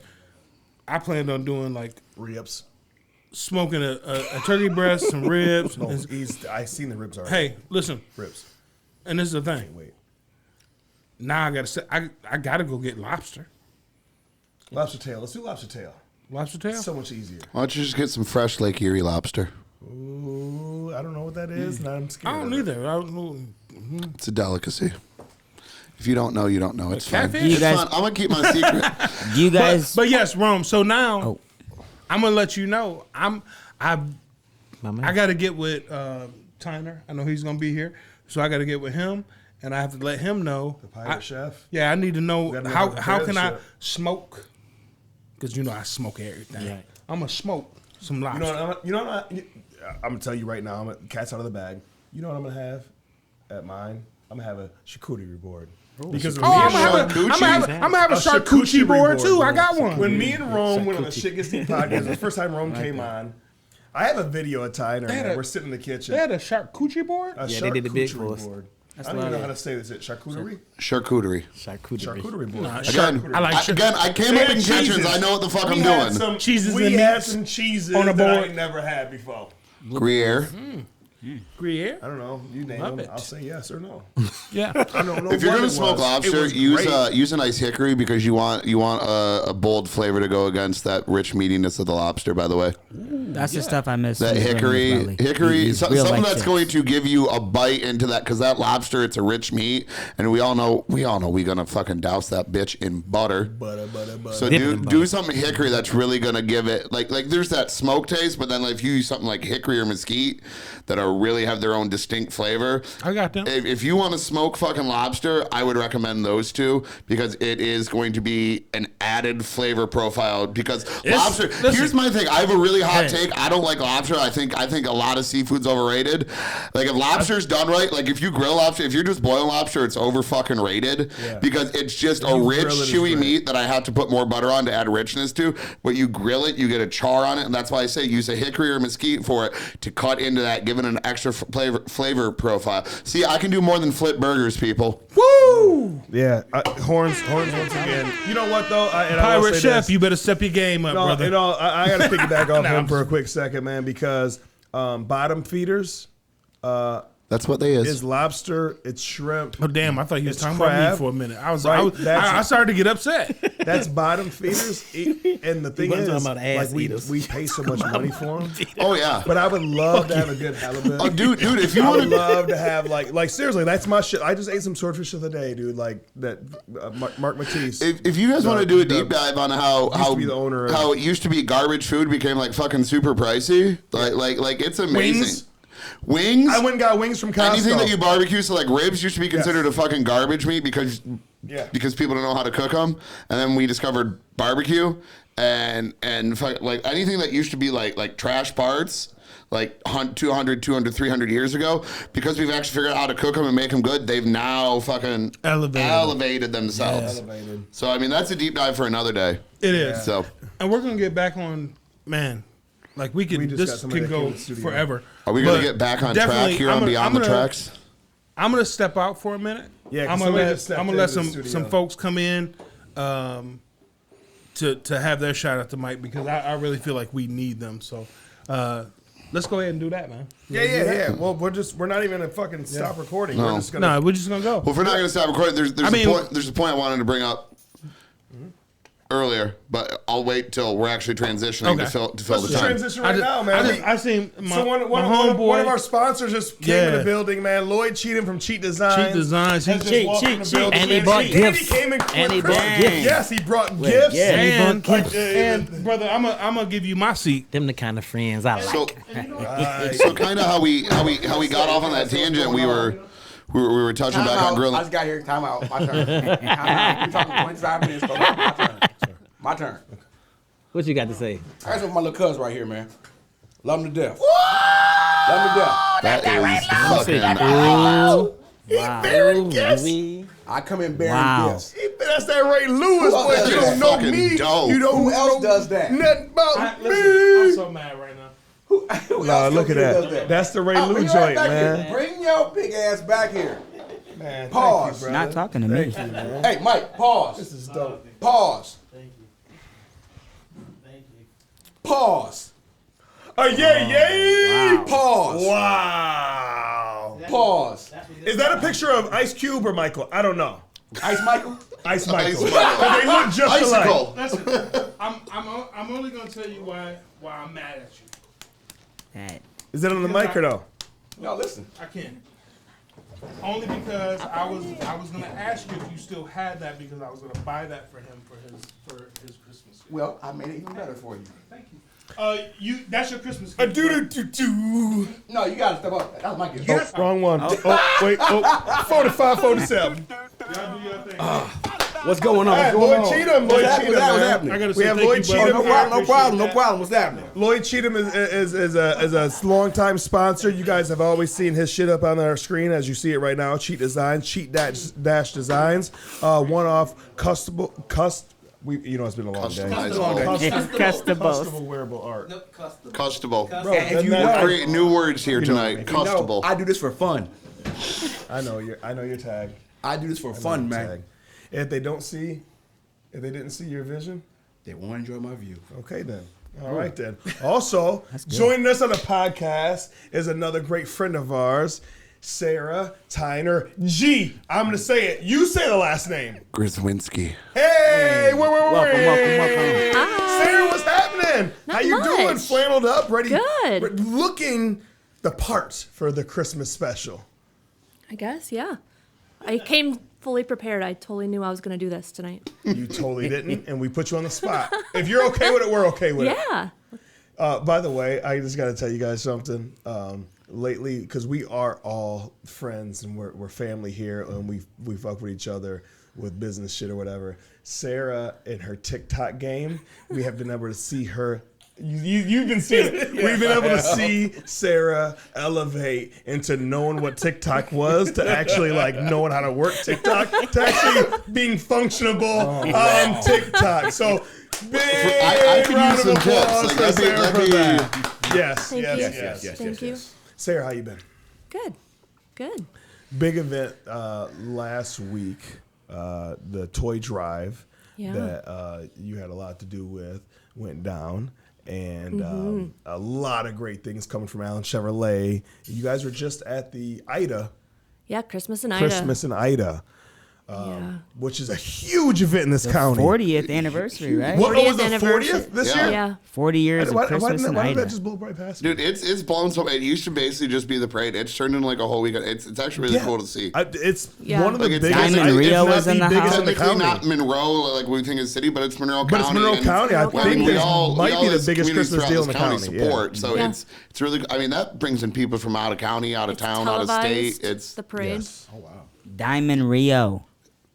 I planned on doing like ribs. smoking a turkey breast, some ribs. No, and- I seen the ribs already. hey, listen, Ribs. and this is the thing. Wait. Now I gotta say, I gotta go get lobster. Lobster tail. Let's do lobster tail. Lobster tail. So much easier. Why don't you just get some fresh Lake Erie lobster? Ooh, I don't know what that is, and I'm scared. I don't of it. either. I don't know. It's a delicacy. If you don't know, you don't know. It's fine. catfish? You It's guys- fine. I'm gonna keep my secret. You guys, But yes, Rome. So now Oh. I'm gonna let you know. I My man. got to get with Tyner. I know he's gonna be here, so I got to get with him, and I have to let him know. The pirate chef. Yeah, I need to know gotta know how how to how prepare can the I shit. smoke? Because you know I smoke everything. Right. I'm gonna smoke some lobster. I'm gonna tell you right now. Cat's out of the bag. You know what I'm gonna have at mine? I'm gonna have a charcuterie board. Because when Oh, me I'm and gonna Rome- have a charcuterie board too. I got one. When me and Rome went on the Shit Gets Deep podcast, the first time Rome came on, I have a video of Tyner. had Man. a- We're sitting in the kitchen. They had a charcuterie board. A Yeah, they did the big charcuterie for us. board. That's I don't even know what how I- to say this. Is it charcuterie? Charcuterie. Charcuterie. Charcuterie board. Nah, Again, I like again, I came up in And kitchens. cheeses. I know what the fuck We I'm had doing. some Cheeses We and had meats some cheeses on a that I board. ain't never had before. Gruyere. Gruyere. I don't know. You name Love them. it. I'll say yes or no. Yeah. I don't know. If you're what gonna it smoke was. lobster, It was use great. use a nice hickory because you want a bold flavor to go against that rich meatiness of the lobster. By the way, that's the stuff I miss. that from hickory, Welly. hickory, These something real-life that's chips. going to give you a bite into that because that lobster, it's a rich meat, and we all know we're gonna fucking douse that bitch in butter. Butter. So Dip it do in do butter. something hickory that's really gonna give it like there's that smoke taste, but then if you use something like hickory or mesquite that are really have their own distinct flavor. I got them. If you want to smoke fucking lobster, I would recommend those two because it is going to be an added flavor profile. Because lobster. Here's my thing. I have a really hot take. I don't like lobster. I think a lot of seafood's overrated. Like if lobster's done right, like if you grill lobster, if you're just boiling lobster, it's over fucking rated because it's just a rich, chewy meat that I have to put more butter on to add richness to. But you grill it, you get a char on it, and that's why I say use a hickory or mesquite for it to cut into that, give it an extra flavor profile. See, I can do more than flip burgers, people. Woo! Yeah, horns once again. You know what though? Pirate Chef, you better step your game up, brother. I got to piggyback off him for a quick second, man, because bottom feeders. That's what they is lobster, it's shrimp. Oh damn! I thought you was talking crab, about me for a minute. I started to get upset. That's bottom feeders, and the thing is, like we pay so much money for them. Oh yeah, but I would love to have a good halibut. Oh dude, if you I want would love to have like seriously, that's my shit. I just ate some swordfish the other day, dude. Like that, Mark Matisse. If you guys want to do a deep dive on how it used to be garbage food became like fucking super pricey, like it's amazing. Wings? I went and got wings from Costco. Anything that you barbecue, so like ribs used to be considered a fucking garbage meat because people don't know how to cook them. And then we discovered barbecue and like anything that used to be like trash parts, like 200, 300 years ago, because we've actually figured out how to cook them and make them good, they've now fucking elevated themselves. Yeah, elevated. So, I mean, that's a deep dive for another day. It is. So, and we're going to get back on, man. Like this can go forever. Are we going to get back on track here on Beyond the Tracks? I'm going to step out for a minute. Yeah, I'm going to let some folks come in to have their shout out to Mike because I really feel like we need them. So let's go ahead and do that, man. Yeah. Well, we're not even gonna fucking stop recording. No. We're just gonna go. Well, if we're not gonna stop recording, there's a point I wanted to bring up earlier, but I'll wait till we're actually transitioning to fill the time. Transition now, man. I seen one of our sponsors just came in the building, man. Lloyd Cheatem from Cheat-Designs. Cheat. And he bought gifts. And he brought gifts. Yes, he brought gifts. And brother, I'm gonna give you my seat. Them the kind of friends I like. So kind of how we got off on that tangent. We were touching back on grilling. I just got here. Time out. My turn. We're talking 25 minutes. So my turn. My turn. What you got to say? I got my little cuz right here, man. Love him to death. Love him to death. That is fucking wow. Bearing gifts. I come in bearing gifts. That's that Ray Lewis, boy. You don't know me. Dope. You know who else does that? Nothing about me. I'm so mad right now. No, look at that. That's the Ray Lou joint, man. Bring your big ass back here. Man, pause. Thank you, Not talking to me. Thank you, man. Hey, Mike, pause. This is dope. Pause. Thank you. Pause. Yay! Wow. Pause. Wow. Pause. Is that a picture of Ice Cube or Michael? I don't know. Ice Michael? Ice Michael. They look just alike. I'm only gonna tell you why I'm mad at you. Is it on the mic or no? No, listen. I can't. Only because I was gonna ask you if you still had that because I was gonna buy that for him for his Christmas gift. Well, I made it even better for you. Thank you. That's your Christmas gift. No, you gotta step up. That was my gift. Yes. Wrong one. Oh, wait. 45, 47. Y'all do your thing. What's going on? Hey, Lloyd Cheatem. Lloyd Cheatem. What's happening? I gotta We say have thank Lloyd you, brother. Cheatem. No problem. What's happening? Lloyd Cheatem is a longtime sponsor. You guys have always seen his shit up on our screen as you see it right now. Cheat-Designs, Cheat-Designs. One-off custom. It's been a long day. Custable wearable art. Custable. Bro, We're creating new words here tonight. Custable. I do this for fun. I know your tag. I do this for fun, man. Tag. If they didn't see your vision, They won't enjoy my view. okay then. All right then. Also, joining us on the podcast is another great friend of ours, Sarah Tyner G. I'm gonna say it. You say the last name. Grzwinski. Hey, wait. Welcome. Hi. Sarah, what's happening? Not How you doing? much. Flanneled up, ready? Good. Looking the part for the Christmas special. I guess, yeah. I came fully prepared. I totally knew I was going to do this tonight. You totally didn't, and we put you on the spot. If you're okay with it, we're okay with it. Yeah. By the way, I just got to tell you guys something. lately, because we are all friends and we're family here, and we fuck with each other with business shit or whatever. Sarah in her TikTok game, we have been able to see her. You've been seeing it. We've been able to see Sarah elevate into knowing what TikTok was to actually like knowing how to work TikTok to actually being functionable on TikTok. So big I could round use of some tips. applause Like, for Sarah for that. Yes, Thank yes, you. yes. Thank you. Sarah, how you been? Good. Good. Big event last week, the toy drive that you had a lot to do with went down. And a lot of great things coming from Allen Chevrolet. You guys were just at the Ida. Yeah, Christmas in Ida. Which is a huge event in this county. 40th anniversary, right? What was the 40th 40th this year? Yeah. 40 years of Christmas in Why did Ida. that just blow right past me? Dude, it's blown so. It used to basically just be the parade. It's turned into like a whole weekend. It's actually really cool to see. It's Yeah. one of the Like, it's biggest. Diamond Rio it's was not in the biggest house. in the Technically county. not Monroe, like we think is city, but it's Monroe But County. it's Monroe and- County. I Monroe think County. this might be the as biggest communities Christmas throughout deal in this the county. support. So Yeah. it's really. I mean, that brings in people from out of county, out of town, out of state. Televised, It's the parade. Yes. Oh, wow. Diamond Rio.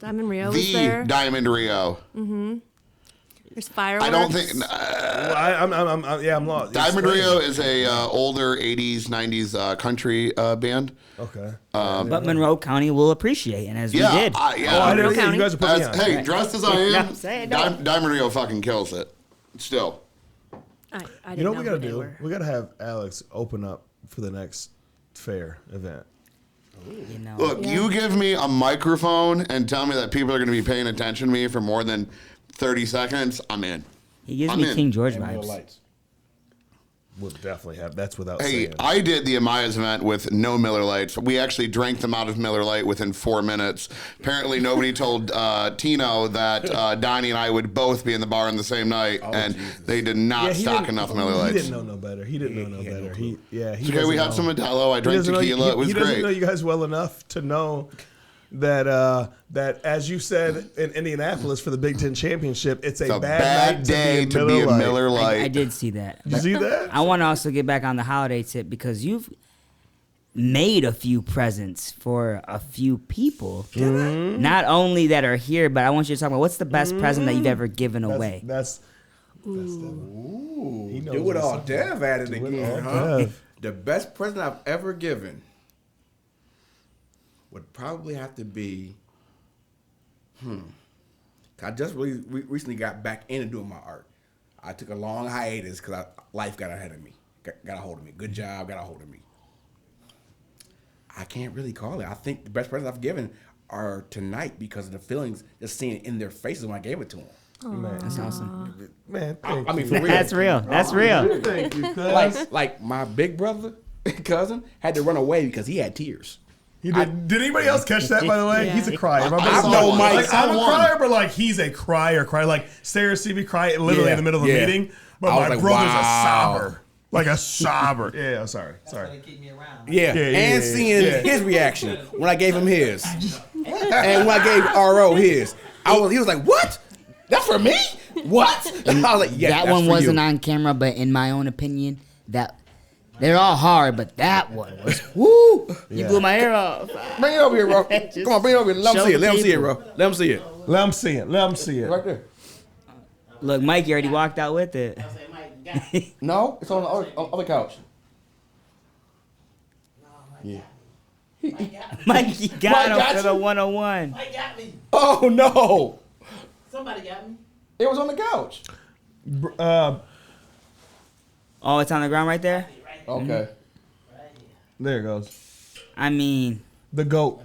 Diamond Rio was the there. Diamond Rio. There's fireworks. I don't think Well, I'm lost. Diamond Explain. Rio is a older '80s, '90s country band. Okay. But Monroe County will appreciate, and as we Yeah, did. Oh, I yeah. didn't. County. You guys are putting me on. Hey, dressed as I am, Yeah, say it, no. Diamond Rio fucking kills it. Still. I didn't You know what we who gotta they do? were. We gotta have Alex open up for the next fair event. You know. Look, Yeah. you give me a microphone and tell me that people are going to be paying attention to me for more than 30 seconds, I'm in. He gives I'm me in. King George And no vibes. lights. We'll definitely have. That's without Hey, saying. I did the Amaya's event with no Miller Lights. We actually drank them out of Miller Lite within 4 minutes. Apparently, nobody told Tino that Donnie and I would both be in the bar on the same night, and Jesus. they did not he stock didn't- enough Miller He Lights. didn't know no better. He didn't know no he had no better. clue. He Okay, doesn't we had know. some Modelo. I He drank doesn't know tequila. It was he doesn't know great. you guys well enough to know that that as you said in Indianapolis for the Big Ten championship, it's It's a a bad bad night day to be a Miller Lite. Lite. I did see that. Did you see that? I want to also get back on the holiday tip because you've made a few presents for a few people. Not only that are here, but I want you to talk about what's the best present that you've ever given away. That's Ooh, He knows do it all what's up. Dev at it Do it again, all huh? Dev. The best present I've ever given would probably have to be, I just recently got back into doing my art. I took a long hiatus because life got ahead of me, got a hold of me. Good job, got a hold of me. I can't really call it. I think the best presents I've given are tonight because of the feelings, just seeing it in their faces when I gave it to them. man. That's awesome. Man, I mean, for real. That's real. That's real. thank you, cuz. Like my big brother, cousin, had to run away because he had tears. He did anybody else catch that, by the way? Yeah. He's a crier. My I brother's saw like, one. like, I saw I'm a one. crier, but like he's a crier. Like Sarah see me cry literally Yeah, in the middle of a yeah. meeting. But I was my like, brother's wow. a sobber. Like a sobber. Yeah, sorry. keep me around. Yeah, Yeah, yeah, and yeah, seeing yeah. his reaction when I gave him his, and when I gave RO his, he was like, "What? That's for me? What?" I was like, "Yeah, that that's one for wasn't you." on camera, but in my own opinion, that they're all hard, but that one was woo. You blew my hair off. Bring it over here, bro. Come on, bring it over here. Let him Show see it. Let him the see it, people. bro. Let him see it. Let him see it. Let him see it. Right there. Look, Mikey already walked out with it. No, it's on the other couch. Yeah. Mikey got Mike him got for you. the 101. Mike got me. Oh no! Somebody got me. It was on the couch. Oh, it's on the ground right there? Okay. There it goes. I mean, The GOAT.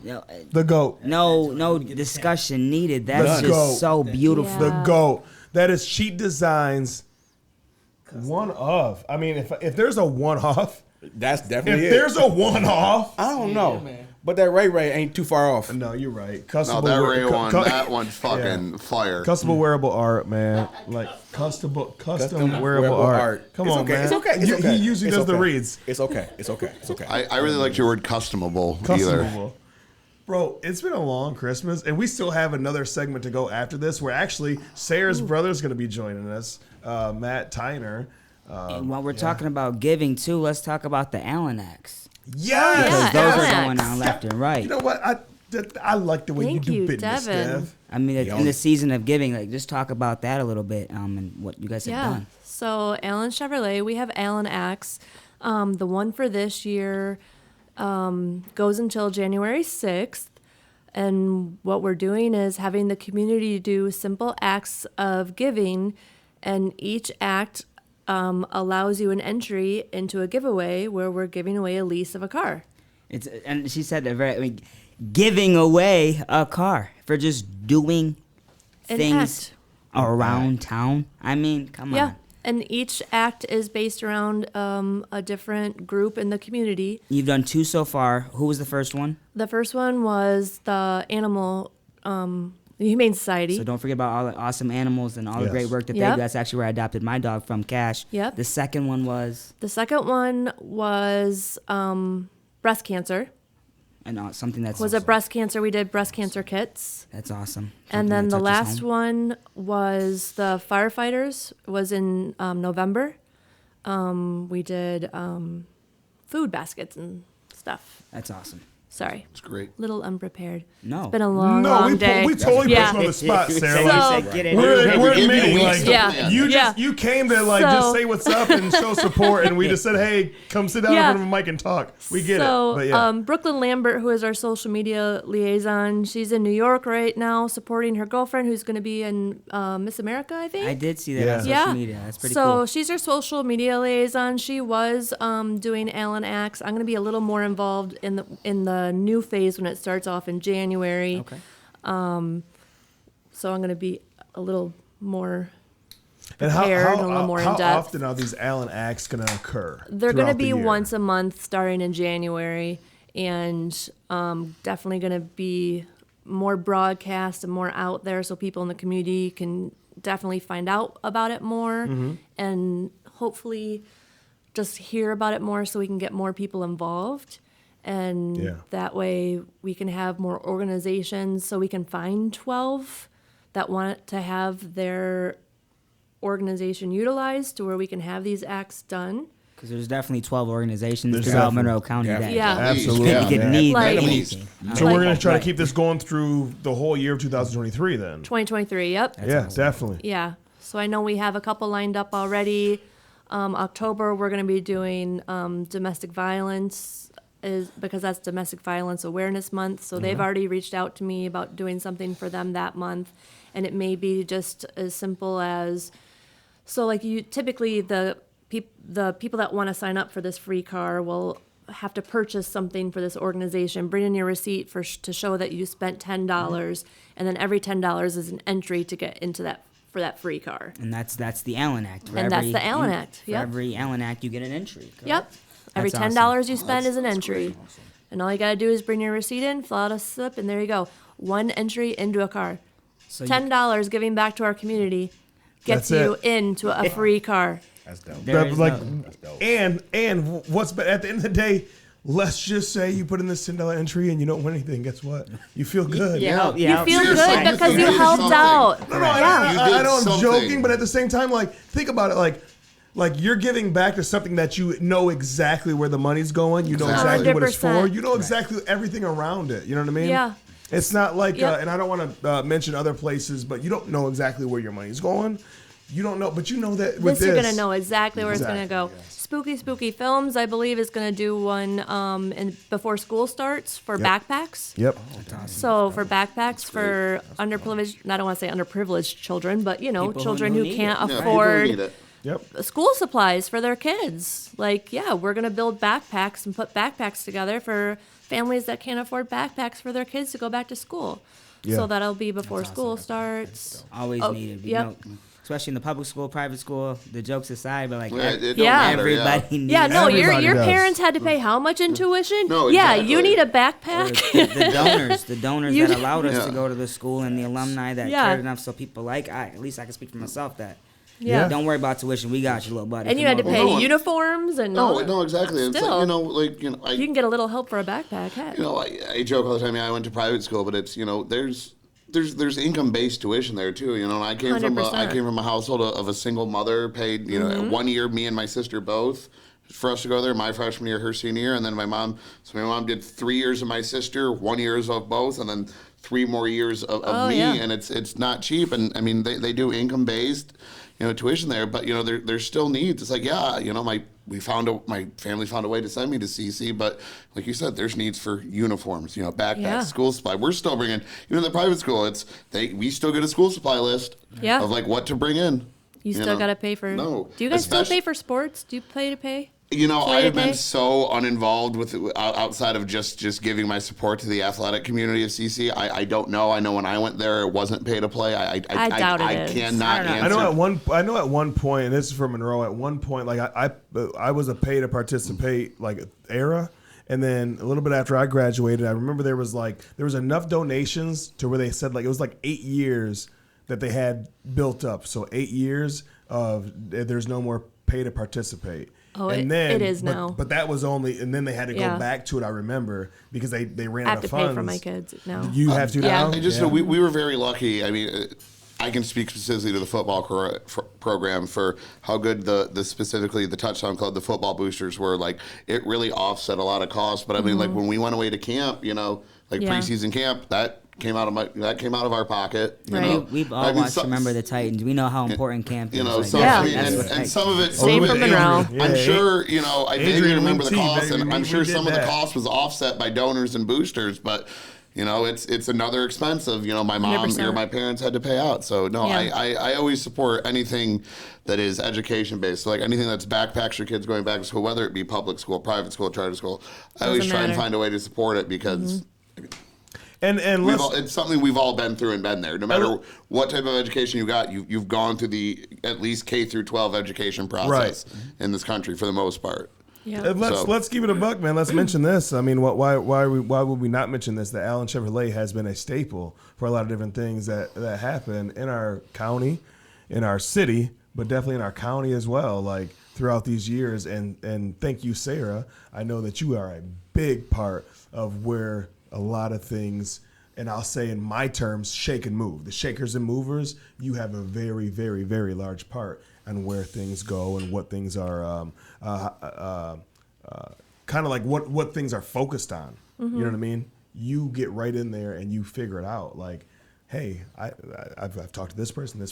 no, The GOAT. no discussion needed. That's Let's just go. so beautiful. Yeah. The GOAT. That is Cheat-Designs. One of. I mean, if there's a one off, That's if definitely it. there's a one off, I don't know, but that Ray ain't too far off. no, you're right. No, Customable that wear- Ray cu- one, cu- that one's fucking fire. Customable wearable art, man. Like custom wearable wearable art. Come It's on, okay. man. It's okay. It's okay. He usually It's does the okay. reads. It's okay. It's okay. It's okay. I really liked your word customable either. Customable. Bro, it's been a long Christmas, and we still have another segment to go after this. Where actually Sarah's brother is going to be joining us, Matt Tyner. And while we're talking about giving too, let's talk about the Allen Acts. Yes, Because those Allen are Acts. going on left and right. You know what? I like the way Thank you you, do business, Devin. Dev. I mean, in the season of giving, like, just talk about that a little bit, and what you guys have Yeah. done. So Allen Chevrolet, we have Allen Acts. The one for this year goes until January 6th. And what we're doing is having the community do simple acts of giving, and each act allows you an entry into a giveaway where we're giving away a lease of a car. And she said that giving away a car for just doing An things act. around town. I mean, come Yeah. on. And each act is based around a different group in the community. You've done 2 so far. Who was the first one? The first one was the animal, the Humane Society. So don't forget about all the awesome animals and all the Yes. great work that they Yep. do. That's actually where I adopted my dog from, Cash. Yep. The second one was, The second one was breast cancer. and something that's Was a breast cancer. We did breast cancer kits. That's awesome. And Something then that the touches last home. one was the firefighters. Was in November. We did food baskets and stuff. That's awesome. Sorry, It's great. little unprepared. No. It's been a long, No, long we day. we totally Yeah. put you on the spot, Sarah. So- Like, Said, get it. we're We in gave you meeting. a Like, week. Yeah. you Yeah. just you came to like just So- say what's up and show support, and we just said, hey, come sit down Yeah. in front of a mic and talk. We get So, it. But yeah. Brooklyn Lambert, who is our social media liaison, she's in New York right now supporting her girlfriend who's going to be in Miss America, I think. I did see that Yeah. on social Yeah. media. That's pretty so cool. she's our social media liaison. She was doing Allen Acts. I'm going to be a little more involved in the new phase when it starts off in January. Okay. So I'm going to be a little more And prepared and a little more how in depth. often are these Allen acts going to occur? They're going to throughout the be year? once a month starting in January, and definitely going to be more broadcast and more out there so people in the community can definitely find out about it more and hopefully just hear about it more so we can get more people involved. And Yeah. that way we can have more organizations so we can find 12 that want to have their organization utilized to where we can have these acts done. Because there's definitely 12 organizations There's throughout definitely- Monroe County that Yeah. Absolutely. could Yeah. need Like- anything. So we're Like- going to try to Right. keep this going through the whole year of 2023 then. 2023, yep. Yeah, definitely. Yeah. So I know we have a couple lined up already. October, we're going to be doing domestic violence is because that's Domestic Violence Awareness Month. So they've already reached out to me about doing something for them that month. And it may be just as simple as, so like you typically the people that want to sign up for this free car will have to purchase something for this organization, bring in your receipt to show that you spent $10, and then every $10 is an entry to get into that for that free car. And that's the Allen Act. For And that's every- the Allen Act, For yep. every Allen Act, you get an entry. correct? Yep. Every That's awesome. $10 you spend is an entry. And all you got to do is bring your receipt in, fill out a slip, and there you go. One entry into a car. So you- $10 giving back to our community gets That's you it. into a free car. That's dope. There But, is like, no- and what's but at the end of the day, let's just say you put in this $10 entry and you don't win anything. Guess what? You feel good. Yeah, You feel Seriously, good you because did you helped something. out. No, Yeah. You I did know I'm something. joking, but at the same time, like, think about it, like you're giving back to something that you know exactly where the money's going. You know exactly what it's for. 100%. You know exactly everything around it. You know what I mean? Yeah. It's not like, Yep. and I don't want to mention other places, but you don't know exactly where your money's going. You don't know, but you know that with This you're gonna know exactly where it's gonna Exactly, go. Spooky Films, I believe, is gonna do one before school starts for backpacks. Yep. So for backpacks for underprivileged, I don't want to say underprivileged children, but People who children who need can't Yeah, people who afford need it. Yep. school supplies for their kids. Like, yeah, we're gonna build backpacks and put backpacks together for families that can't afford backpacks for their kids to go back to school. Yeah. So that'll be before school starts. Always Oh, needed. You yep. know, especially in the public school, private school, the jokes aside, but like Yeah, it don't Yeah. matter, yeah. everybody needs Yeah, no, Everybody your does. parents had to pay how much in tuition? No, Yeah, exactly. you need a Or backpack. the donors You that d- allowed us Yeah. to go to the school and the alumni that Yeah. cared enough so people like at least I can speak for myself that Yeah. don't worry about tuition, we got you, little buddy. And you Come had to on. pay Well, no, uniforms and No, all. no, exactly. It's Still. like, You can get a little help for a backpack. Heck. I joke all the time. Yeah, I went to private school, but it's, there's there's income based tuition there too, you know. And I came from a household of a single mother, paid, you know, 1 year, me and my sister both, for us to go there, my freshman year, her senior year, and then my mom did 3 years of my sister, 1 year of both, and then 3 more years of me, and it's not cheap. And I mean, they do income based, you know, tuition there, but you know, there's still needs. It's like, yeah, you know, my family found a way to send me to CC, but like you said, there's needs for uniforms, you know, backpacks, school supply. We're still bringing, even in the private school, we still get a school supply list of like what to bring in. You still got to pay for. No. Do you guys still pay for sports? Do you pay to pay? You know, I have been so uninvolved with outside of just giving my support to the athletic community of CC. I don't know. I know when I went there, it wasn't pay to play. I doubt it is. Cannot answer. I know at one point, and this is from Monroe. At one point, like I was a pay to participate like era. And then a little bit after I graduated, I remember there was enough donations to where they said like it was like 8 years that they had built up. So 8 years of there's no more pay to participate. Oh, and then, it is now. But that was only, and then they had to go back to it, I remember, because they ran out of funds. I have to pay for my kids now. You have to now? I just know we were very lucky. I mean, I can speak specifically to the football program for how good specifically the touchdown club, the football boosters were. Like, it really offset a lot of costs. But I mean, like when we went away to camp, you know, like preseason camp, that came out of our pocket. You know? We've all watched Remember the Titans. We know how important camp is. You know, like, so I mean, and some of it. Same from Monroe. I'm sure, you know, I vaguely remember the cost, and I'm sure some of the cost was offset by donors and boosters, but. You know, it's another expense of, you know, my mom 100%. Or my parents had to pay out. So, no, I always support anything that is education-based. So, like, anything that's backpacks for kids going back to school, whether it be public school, private school, charter school, I always try and find a way to support it because it's something we've all been through and been there. No matter what type of education you got, you've gone through the at least K through 12 education process in this country for the most part. Yeah. Let's keep it a buck, man. Let's mention this. I mean, why would we not mention this? That Allen Chevrolet has been a staple for a lot of different things that happen in our county, in our city, but definitely in our county as well. Like throughout these years, and thank you, Sarah. I know that you are a big part of where a lot of things, and I'll say in my terms, shake and move. The shakers and movers, you have a very, very, very large part on where things go and what things are kind of like what things are focused on. You know what I mean? You get right in there and you figure it out. Like, hey, I've talked to this person. You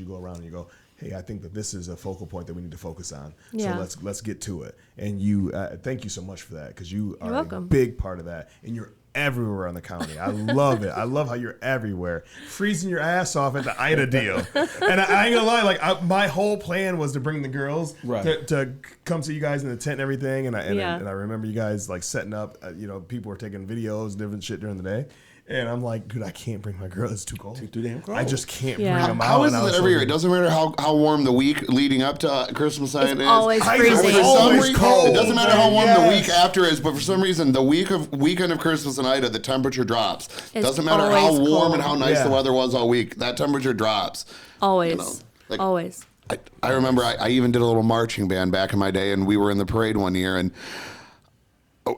go around and you go, hey, I think that this is a focal point that we need to focus on. Yeah. So let's get to it. And you, thank you so much for that because you are a welcome. big part of that. And you're everywhere in the county. I love it. I love how you're everywhere, freezing your ass off at the Ida deal. And I ain't gonna lie, like my whole plan was to bring the girls to come see you guys in the tent and everything. And I remember you guys like setting up. You know, people were taking videos, different shit during the day. And I'm like, dude, I can't bring my girl. It's too cold. Too damn cold. I just can't bring them out. How is it every year? It doesn't matter how warm the week leading up to Christmas night is. It's always freezing. For some reason, it doesn't matter how warm the week after is, but for some reason, the weekend of Christmas and Ida, the temperature drops. It doesn't matter how warm cold. and how nice the weather was all week. That temperature drops. Always. You know, like, always. I remember I even did a little marching band back in my day, and we were in the parade one year, and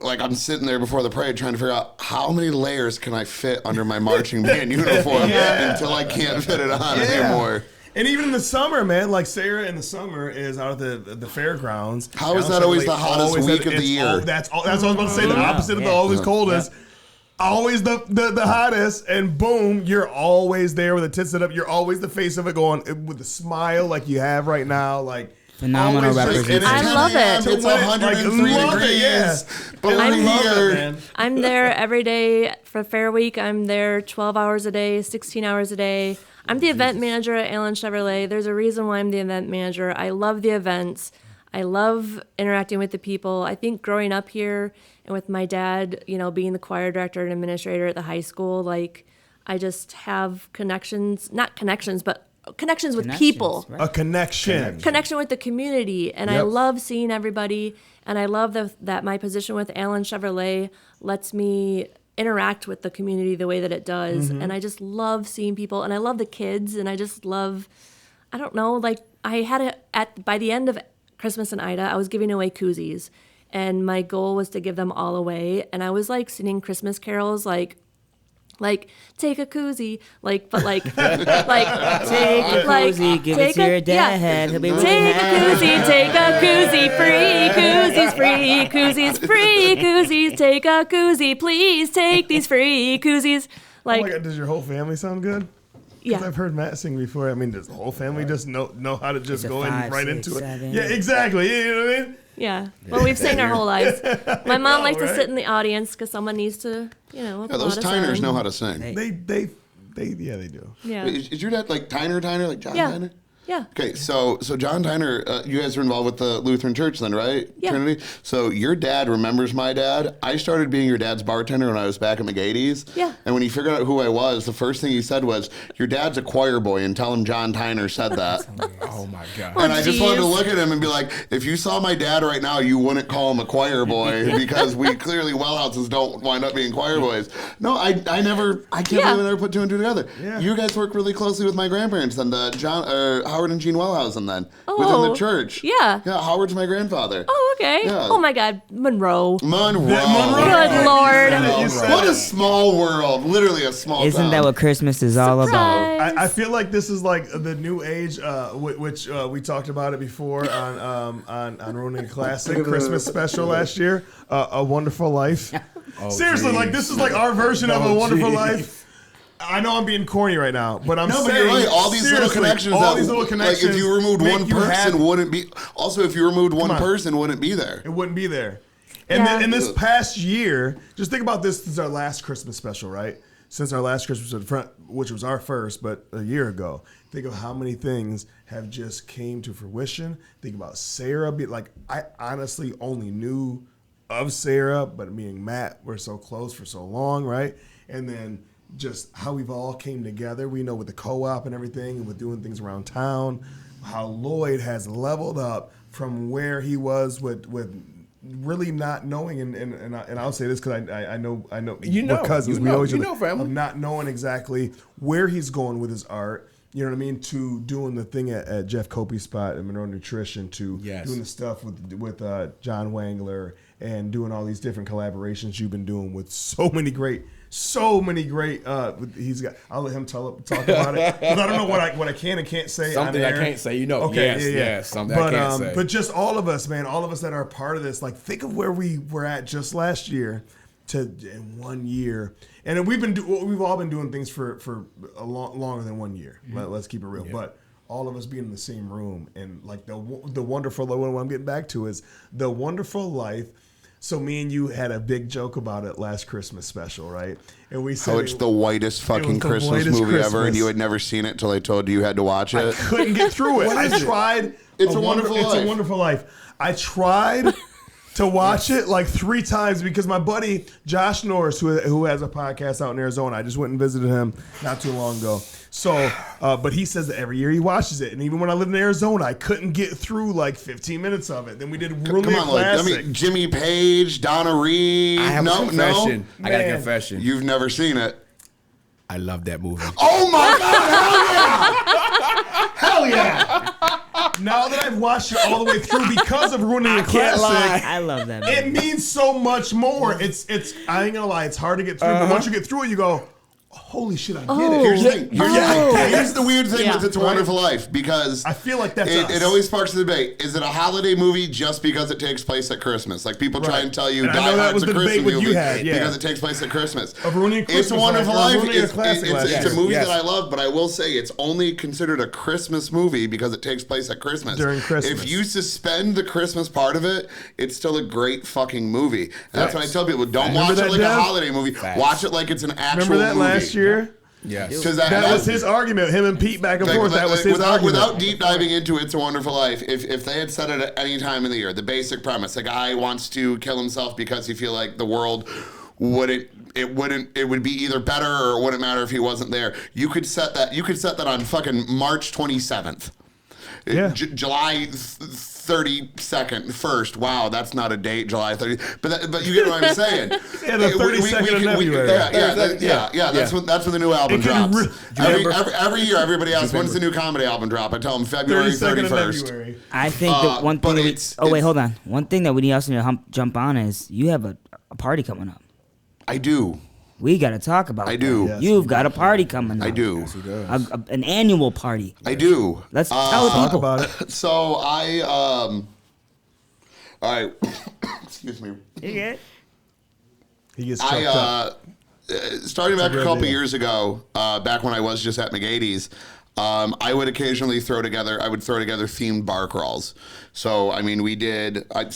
like I'm sitting there before the parade trying to figure out how many layers can I fit under my marching band uniform until I can't fit it on anymore. And even in the summer, man, like Sarah in the summer is out at the fairgrounds. How is that always the hottest week of the year? That's what I was about to say. The opposite of the always coldest. Always the hottest, and boom, you're always there with the tits up. You're always the face of it going with a smile like you have right now. Like, phenomenal representation. I love it. It's 103 degrees. But we're here. I'm there every day for Fair Week. I'm there 12 hours a day, 16 hours a day. I'm the event manager at Allen Chevrolet. There's a reason why I'm the event manager. I love the events. I love interacting with the people. I think growing up here and with my dad, you know, being the choir director and administrator at the high school, like I just have connections, not connections, but connections with people. Right. A connection with the community. And I love seeing everybody. And I love that my position with Allen Chevrolet lets me interact with the community the way that it does. And I just love seeing people. And I love the kids. And I just love, I don't know, like I had by the end of Christmas and Ida, I was giving away koozies. And my goal was to give them all away. And I was like singing Christmas carols like like take a koozie, like but like Take a koozie, give it to your dad. He'll be really Take a happy. koozie, take a koozie, free koozies, free koozies, free koozies. Take a koozie, please take these free koozies. Oh Like, my God, does your whole family sound good? yeah. I've heard Matt sing before. I mean, does the whole family just know how to just It's a go in 5, right 6, into 7. it? Yeah, exactly. You know what I mean? Yeah. Well, we've sang our whole lives. My mom likes to right? sit in the audience because someone needs to, Yeah, applaud those us Tyners on. know how to sing. They yeah, they do. Yeah. Is your dad like Tyner, like John Yeah. Tyner? Yeah. Okay, so John Tyner, you guys are involved with the Lutheran Church then, right? Yeah. Trinity? So your dad remembers my dad. I started being your dad's bartender when I was back at McGady's. Yeah. And when he figured out who I was, the first thing he said was, your dad's a choir boy, and tell him John Tyner said that. Oh my God. And I just wanted to geez. look at him and be like, if you saw my dad right now, you wouldn't call him a choir boy because we clearly Wellhousens don't wind up being choir boys. No, I can't believe I never put two and two together. Yeah. You guys work really closely with my grandparents and Howard and Jean Wellhausen then within the church. Yeah. Yeah, Howard's my grandfather. Oh, okay. Yeah. Oh my God, Monroe. Monroe. Good Lord. You said What it. a small world. Literally a small town. Isn't that what Christmas is all about? Surprise. I feel like this is like the new age, which we talked about it before on Ruining a Classic Christmas special last year, A Wonderful Life. Seriously, like this is like our version of A Wonderful Life. I know I'm being corny right now, but I'm No, but saying you're right. All these little seriously, connections. all that- these little connections. Like if you removed make one you person, happy. wouldn't be. Also, if you removed one on. person, wouldn't be there. It wouldn't be there. And Yeah. in this past year, just think about this. This is our last Christmas special, right? Since our last Christmas at the front, which was our first, but a year ago. Think of how many things have just came to fruition. Think about Sarah. I honestly only knew of Sarah, but me and Matt were so close for so long, right? And then just how we've all came together. We know with the co-op and everything, and with doing things around town, how Lloyd has leveled up from where he was with really not knowing, and I'll say this because I know we're cousins. We know each other. family. Of not knowing exactly where he's going with his art. You know what I mean? To doing the thing at Jeff Copey's spot at Monroe Nutrition, to doing the stuff with John Wangler, and doing all these different collaborations you've been doing with so many great. He's got. I'll let him talk about it. 'Cause I don't know what I can and can't say. Something on I air. can't say. Okay, Yes, something I can't say. But just all of us, man, all of us that are a part of this. Like, think of where we were at just last year, in 1 year, and then we've all been doing things for a longer than 1 year. Let's keep it real, but. All of us being in the same room, and like the wonderful, what I'm getting back to is The Wonderful Life. So me and you had a big joke about it last Christmas special, right? And we said It's the whitest fucking the Christmas whitest movie ever, Christmas. and you had never seen it till I told you had to watch I it. couldn't get through it. I tried. It's a Wonderful It's Life. a Wonderful Life. I tried to watch it like 3 times because my buddy Josh Norris, who has a podcast out in Arizona, I just went and visited him not too long ago. So, but he says that every year he watches it, and even when I lived in Arizona, I couldn't get through like 15 minutes of it. Then we did Come really on, like Jimmy Page, Donna Reed. I have a confession. I got a Man. confession. You've never seen it. I love that movie. Oh my God! Hell yeah! Now that I've watched it all the way through because of Ruining a Classic, I love that it movie. means so much more. It's I ain't gonna lie, it's hard to get through, but once you get through it, you go, holy shit, I get it. Here's the thing. Here's the weird thing Yeah. with It's a Wonderful Life, because I feel like that's us. it always sparks the debate. Is it a holiday movie just because it takes place at Christmas? Like people try Right. and tell you And I Die know that Hard's was a the debate Christmas with you movie had, yeah. because it takes place at Christmas. Of Ruining It's a Christmas Wonderful last year, Life. Ruining a It's Classic last it's year. a movie Yes. that I love, but I will say it's only considered a Christmas movie because it takes place at Christmas. During Christmas. If you suspend the Christmas part of it, it's still a great fucking movie. And that's what I tell people. Don't Remember watch it that, like Jeff? a holiday movie. Facts. Watch it like it's an actual Remember that movie. last year? Yes. 'Cause That was his argument. Him and Pete back and Like, forth. That was his without, argument. without deep diving into It's a Wonderful Life, if they had said it at any time in the year, the basic premise, the guy wants to kill himself because he feel like the world would be either better or it wouldn't matter if he wasn't there. You could set that on fucking March 27th. Yeah. July 32nd, 1st. Wow, that's not a date, July 30th. But you get what I'm saying. Yeah, the 32nd of February. That's when the new album It could drops. be Every year, everybody asks, when's the new comedy album drop? I tell them February 32nd of 31st. February. I think that one but thing. it's- Hold on. One thing that we also need to jump on is you have a party coming up. I do. We got to talk about I do. that. You've got a party coming up. I do. Yes, he does. An annual party. I do. Let's tell Talk people. about it. So all right. Excuse me. You good? He gets choked up. Starting back a real couple deal. years ago, back when I was just at McGady's, I would occasionally throw together themed bar crawls. So, I mean, I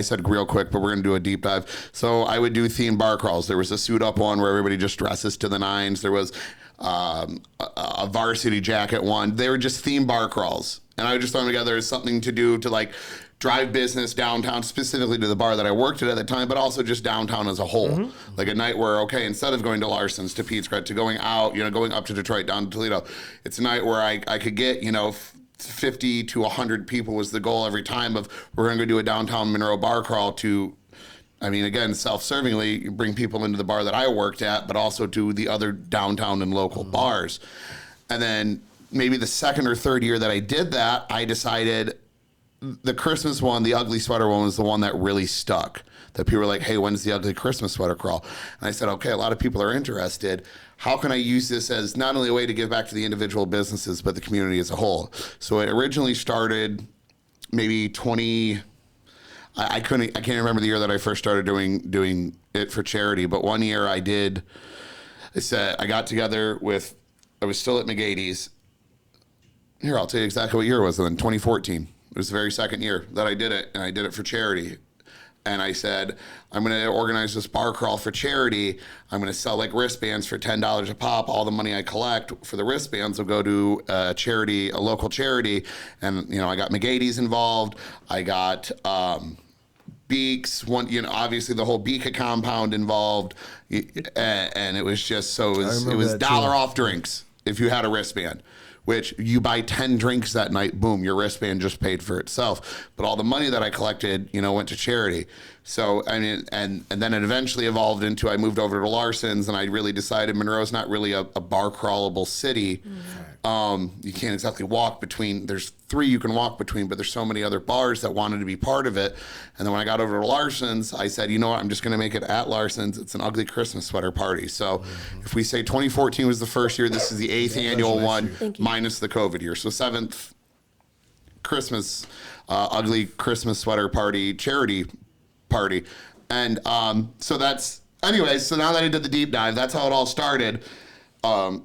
said real quick, but we're going to do a deep dive. So I would do themed bar crawls. There was a suit up one where everybody just dresses to the nines. There was a varsity jacket one. They were just themed bar crawls. And I would just throw them together as something to do to like drive business downtown, specifically to the bar that I worked at the time, but also just downtown as a whole. Like a night where, okay, instead of going to Larson's, to Pete's Credit, to going out, going up to Detroit, down to Toledo, it's a night where I could get, 50 to 100 people was the goal every time of we're going to go do a downtown Monroe bar crawl to, I mean, again, self-servingly bring people into the bar that I worked at, but also to the other downtown and local bars. And then maybe the second or third year that I did that, I decided the Christmas one, the ugly sweater one, was the one that really stuck. That people were like, hey, when's the ugly Christmas sweater crawl? And I said, okay, a lot of people are interested. How can I use this as not only a way to give back to the individual businesses, but the community as a whole? So it originally started maybe I can't remember the year that I first started doing it for charity, but one year I got together with, I was still at McGady's. Here, I'll tell you exactly what year it was then, 2014. It was the very second year that I did it, and I did it for charity. And I said, I'm going to organize this bar crawl for charity. I'm going to sell like wristbands for $10 a pop. All the money I collect for the wristbands will go to a local charity. And, I got McGady's involved. I got Beaks, obviously the whole Beaka compound involved. And it was just, it was dollar off drinks if you had a wristband. Which you buy 10 drinks that night, boom, your wristband just paid for itself. But all the money that I collected, went to charity. So, I mean, and then it eventually evolved into I moved over to Larson's, and I really decided Monroe's not really a bar crawlable city. You can't exactly walk between, there's 3 you can walk between, but there's so many other bars that wanted to be part of it. And then when I got over to Larson's, I said, you know what, I'm just going to make it at Larson's. It's an ugly Christmas sweater party. So if we say 2014 was the first year, this is the 8th annual one, minus the COVID year. So 7th Christmas, ugly Christmas sweater party, charity party. And so that's, anyway, so now that I did the deep dive, that's how it all started.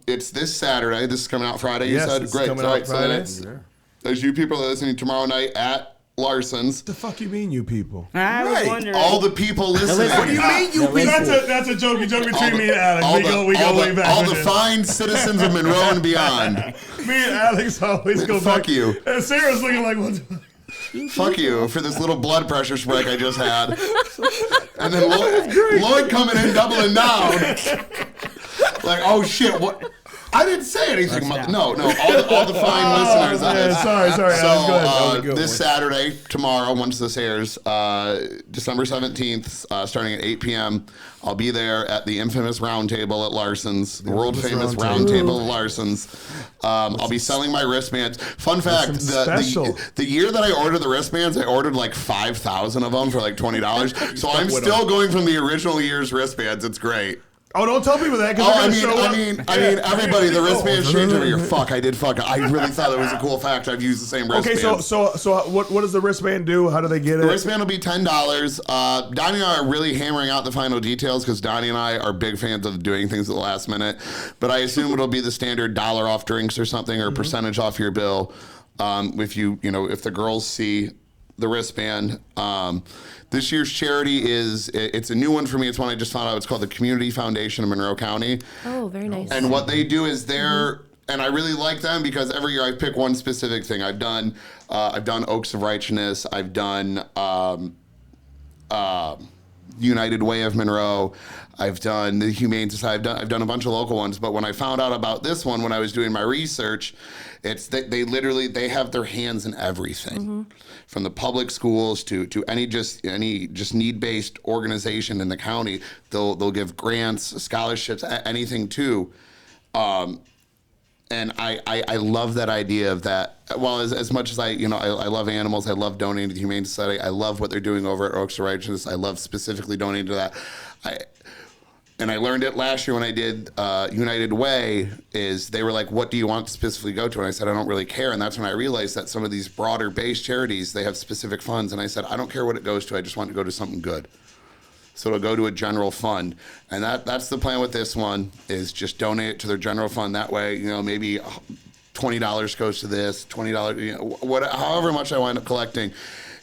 It's this Saturday. This is coming out Friday. You said great. Coming out Friday. So there's you people that are listening tomorrow night at Larson's. The fuck you mean, you people? I was wondering. All the people listening. What do you mean, you people? That's a jokey joke between me and Alex. We go way back. All the fine citizens of Monroe and beyond. Me and Alex always go back. Fuck you. And Sarah's looking like, what the Fuck you for this little blood pressure spike I just had. And then Lloyd coming in doubling down. Like, oh shit, what? I didn't say anything. No, all the fine listeners of this. Sorry. So, Alex, go ahead. this Saturday, tomorrow, once this airs, December 17th, starting at 8 p.m., I'll be there at the infamous round table at Larson's, the world famous round table at Larson's. I'll be selling my wristbands. Fun fact, the year that I ordered the wristbands, I ordered like 5,000 of them for like $20. So I'm still going from the original year's wristbands. It's great. Oh, don't tell people that. I mean, everybody, the wristbands change every year. I did fuck. I really thought it was a cool fact. I've used the same wristband. Okay, so what does the wristband do? How do they get it? The wristband will be $10. Donnie and I are really hammering out the final details because Donnie and I are big fans of doing things at the last minute. But I assume it'll be the standard dollar off drinks or something, or percentage off your bill. If the girls see the wristband. This year's charity it's a new one for me. It's one I just found out. It's called the Community Foundation of Monroe County. Oh, very nice. And what they do is and I really like them because every year I pick one specific thing. I've done Oaks of Righteousness. I've done United Way of Monroe. I've done the Humane Society. I've done a bunch of local ones. But when I found out about this one, when I was doing my research, it's that they have their hands in everything, from the public schools to any need-based organization in the county. They'll give grants, scholarships, anything too. And I love that idea of that. Well, as much as I love animals, I love donating to the Humane Society. I love what they're doing over at Oaks of Righteousness. I love specifically donating to that. and I learned it last year when I did United Way, is they were like, what do you want to specifically go to? And I said, I don't really care. And that's when I realized that some of these broader base charities, they have specific funds. And I said, I don't care what it goes to. I just want to go to something good. So it'll go to a general fund. And that's the plan with this one, is just donate it to their general fund. That way, maybe $20 goes to this, $20, however much I wind up collecting,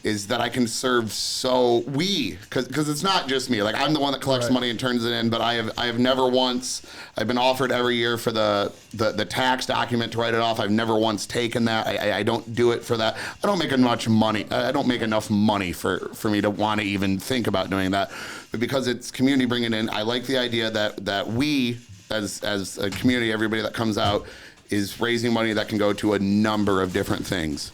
is that I can serve because it's not just me. Like, I'm the one that collects money and turns it in, but I have never once, I've been offered every year for the tax document to write it off. I've never once taken that. I don't do it for that. I don't make enough money. I don't make enough money for me to want to even think about doing that. But because it's community bringing in, I like the idea that we, as a community, everybody that comes out, is raising money that can go to a number of different things.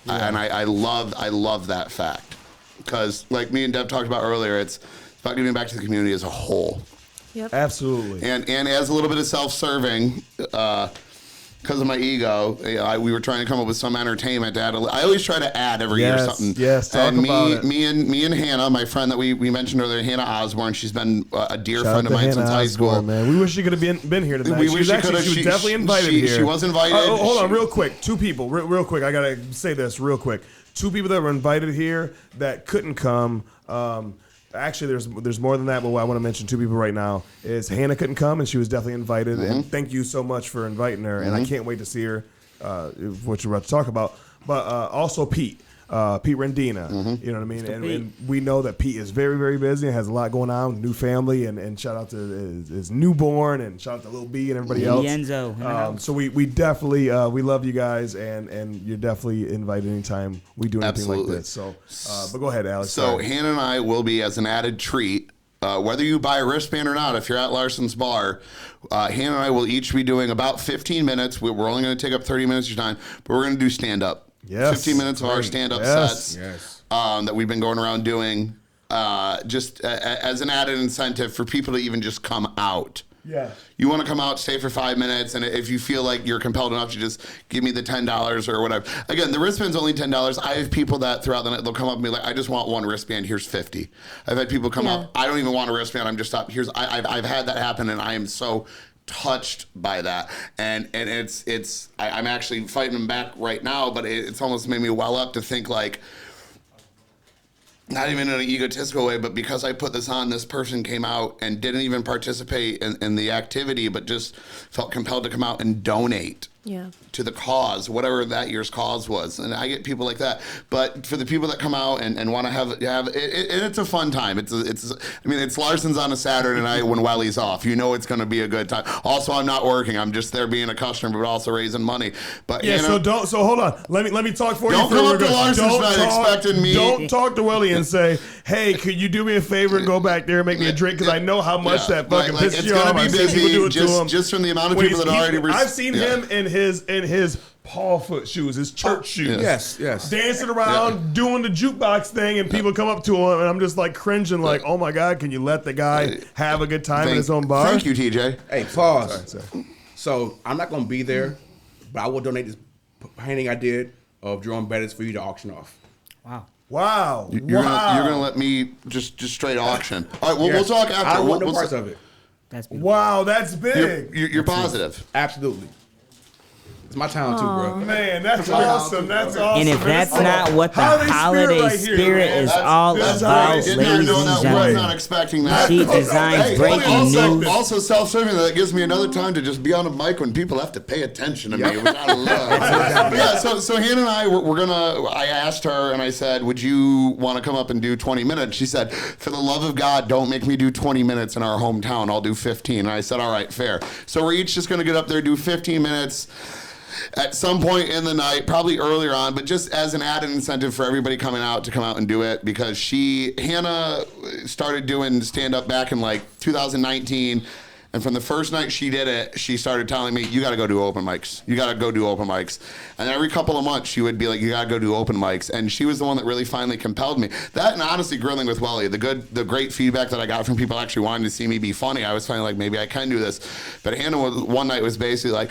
Yeah. And I love that fact, because like me and Deb talked about earlier, it's about giving back to the community as a whole. Yep. Absolutely. And as a little bit of self-serving, because of my ego, we were trying to come up with some entertainment to add. I always try to add every year something. Yes, talk about it. Me and Hannah, my friend that we mentioned earlier, Hannah Osborne. She's been a dear friend of mine since high school. Man, we wish she could have been here tonight. We wish she could have. She was definitely invited here. She was invited. Hold on, real quick. Two people, real quick. I gotta say this real quick. Two people that were invited here that couldn't come. Actually, there's more than that, but what I want to mention, two people right now, is Hannah couldn't come, and she was definitely invited. Mm-hmm. And thank you so much for inviting her. Mm-hmm. And I can't wait to see her, what you're about to talk about. But also Pete Rendina. Mm-hmm. You know what I mean? And we know that Pete is very, very busy and has a lot going on, new family, and shout out to his newborn, and shout out to Lil B and everybody else. Enzo. So we definitely we love you guys, and you're definitely invited anytime we do anything like this. So, but go ahead, Alex. So Hannah and I will be, as an added treat, whether you buy a wristband or not, if you're at Larson's Bar, Hannah and I will each be doing about 15 minutes. We're only going to take up 30 minutes of your time, but we're going to do stand-up. Yes. 15 minutes of our stand-up sets that we've been going around doing, just as an added incentive for people to even just come out. Yeah. You want to come out, stay for 5 minutes, and if you feel like you're compelled enough to just give me the $10 or whatever. Again, the wristband's only $10. I have people that throughout the night, they'll come up and be like, I just want one wristband, here's 50. I've had people come up, I don't even want a wristband, I'm just up, I've had that happen, and I am so touched by that, and I'm actually fighting them back right now, but it's almost made me well up to think, like, not even in an egotistical way, but because I put this on, this person came out and didn't even participate in the activity, but just felt compelled to come out and donate to the cause, whatever that year's cause was. And I get people like that. But for the people that come out and want to have it, it's a fun time. It's Larson's on a Saturday night when Welly's off. You know it's going to be a good time. Also, I'm not working. I'm just there being a customer, but also raising money. But so hold on. Let me talk for you. Don't come up to Larson's night expecting me. Don't talk to Welly and say, hey, could you do me a favor and go back there and make me a drink? Because I know how much that fucking pisses you off. It's going to be busy just from the amount of people that already... I've seen him in his Paul foot shoes, his church shoes. Yes. Dancing around, doing the jukebox thing, and people come up to him, and I'm just like cringing, like, oh my God, can you let the guy have a good time in his own bar? Thank you, TJ. Hey, pause. Sorry. So I'm not going to be there, but I will donate this painting I did of Jerome Bettis for you to auction off. Wow. You're gonna let me just straight auction. All right, we'll talk after. I don't want no parts of it. Wow, that's big. You're positive. Absolutely. It's my town too, bro. Man, that's awesome. That's awesome. And if that's not what the holiday spirit is all about, ladies and gentlemen, not expecting that. Cheat-Designs breaking news. Also self-serving, that gives me another time to just be on a mic when people have to pay attention to me, which I love. So Hannah and I, I asked her and I said, would you want to come up and do 20 minutes? She said, for the love of God, don't make me do 20 minutes in our hometown. I'll do 15. And I said, all right, fair. So we're each just going to get up there, do 15 minutes. At some point in the night, probably earlier on, but just as an added incentive for everybody coming out to come out and do it, because Hannah started doing stand-up back in like 2019, and from the first night she did it, she started telling me, you got to go do open mics. You got to go do open mics. And every couple of months, she would be like, you got to go do open mics. And she was the one that really finally compelled me. That, and honestly, grilling with Welly, the great feedback that I got from people actually wanting to see me be funny, I was finally like, maybe I can do this. But Hannah one night was basically like,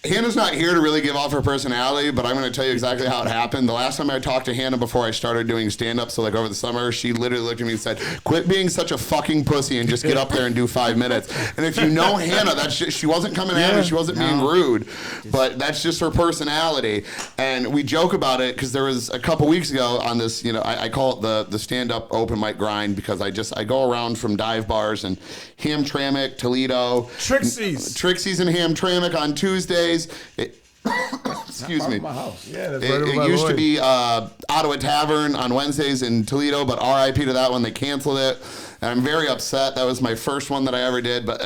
Hannah's not here to really give off her personality, but I'm going to tell you exactly how it happened. The last time I talked to Hannah before I started doing stand-up, so like over the summer, she literally looked at me and said, quit being such a fucking pussy and just get up there and do 5 minutes. And if you know Hannah, that's just, she wasn't coming at me, she wasn't being rude, but that's just her personality. And we joke about it because there was a couple weeks ago on this, I call it the stand-up open mic grind because I go around from dive bars and Hamtramck, Toledo. Trixie's and Hamtramck on Tuesdays. Excuse me. My house. Yeah, that's it used to be Ottawa Tavern on Wednesdays in Toledo, but RIP to that one. They canceled it. And I'm very upset. That was my first one that I ever did, but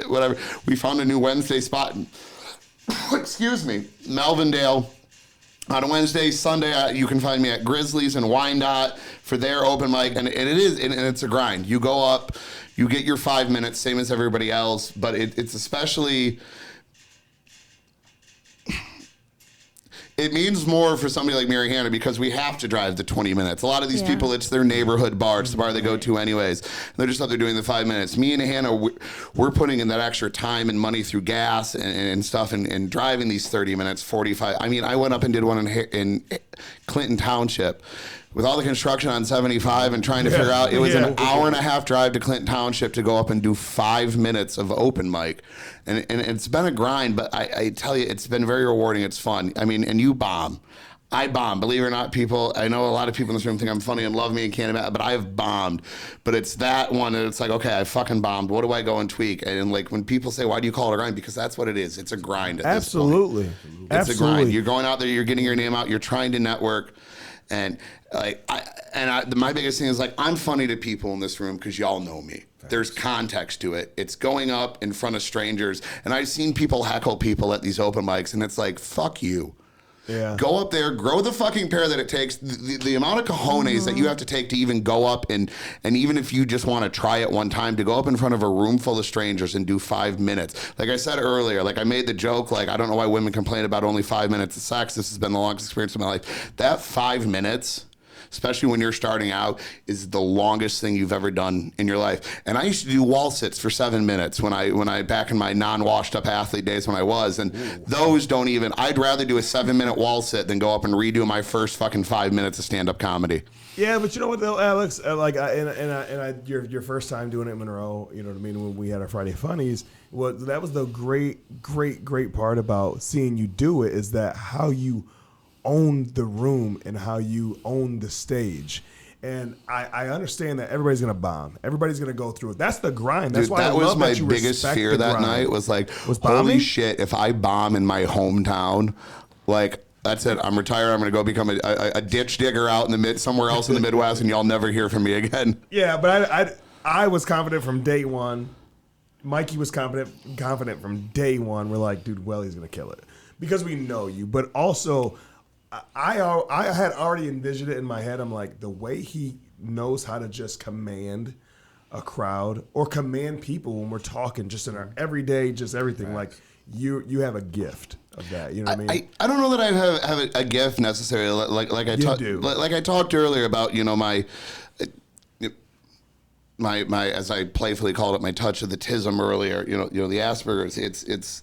whatever. We found a new Wednesday spot in, excuse me, Melvindale. On a Wednesday, Sunday, you can find me at Grizzlies and Wyandotte for their open mic, and it's a grind. You go up, you get your 5 minutes, same as everybody else, but it's especially... It means more for somebody like Mary Hannah because we have to drive the 20 minutes. A lot of these people, it's their neighborhood bar. It's the bar they go to anyways. They're just out there doing the 5 minutes. Me and Hannah, we're putting in that extra time and money through gas and stuff and driving these 30 minutes, 45. I mean, I went up and did one in Clinton Township. With all the construction on 75 and trying to figure out, it was an hour and a half drive to Clinton Township to go up and do 5 minutes of open mic. And it's been a grind, but I tell you, it's been very rewarding. It's fun. I mean, and you bomb. I bomb. Believe it or not, people, I know a lot of people in this room think I'm funny and love me and can't imagine, but I've bombed. But it's that one that it's like, okay, I fucking bombed. What do I go and tweak? And like when people say, why do you call it a grind? Because that's what it is. It's a grind at this point. It's a grind. You're going out there, you're getting your name out, you're trying to network. And my biggest thing is like, I'm funny to people in this room because y'all know me. There's context to it. It's going up in front of strangers. And I've seen people heckle people at these open mics, and it's like, fuck you. Yeah. Go up there, grow the fucking pair that it takes. The amount of cojones that you have to take to even go up and even if you just want to try it one time, to go up in front of a room full of strangers and do 5 minutes. Like I said earlier, like I made the joke, like I don't know why women complain about only 5 minutes of sex. This has been the longest experience of my life. That 5 minutes, especially when you're starting out, is the longest thing you've ever done in your life. And I used to do wall sits for 7 minutes when I back in my non-washed up athlete days when I was, and those don't even, I'd rather do a 7-minute wall sit than go up and redo my first fucking 5 minutes of stand-up comedy. Yeah, but you know what though, Alex? Your first time doing it in Monroe, you know what I mean, when we had our Friday Funnies, that was the great part about seeing you do it, is that how you own the room and how you own the stage. And I understand that everybody's gonna bomb. Everybody's gonna go through it. That's the grind. That's why that was my biggest fear that night. Was like, holy shit! If I bomb in my hometown, like that's it. I'm retired. I'm gonna go become a ditch digger out in the somewhere else in the Midwest, and y'all never hear from me again. Yeah, but I was confident from day one. Mikey was confident from day one. We're like, dude, Welly's gonna kill it because we know you, but also. I had already envisioned it in my head. I'm like, the way he knows how to just command a crowd or command people when we're talking just in our everyday, just everything. Right. Like you have a gift of that. You know what I mean? I don't know that I have a gift necessarily. Like I talked earlier about, you know, my as I playfully called it, my touch of the tism earlier. You know the Asperger's. It's.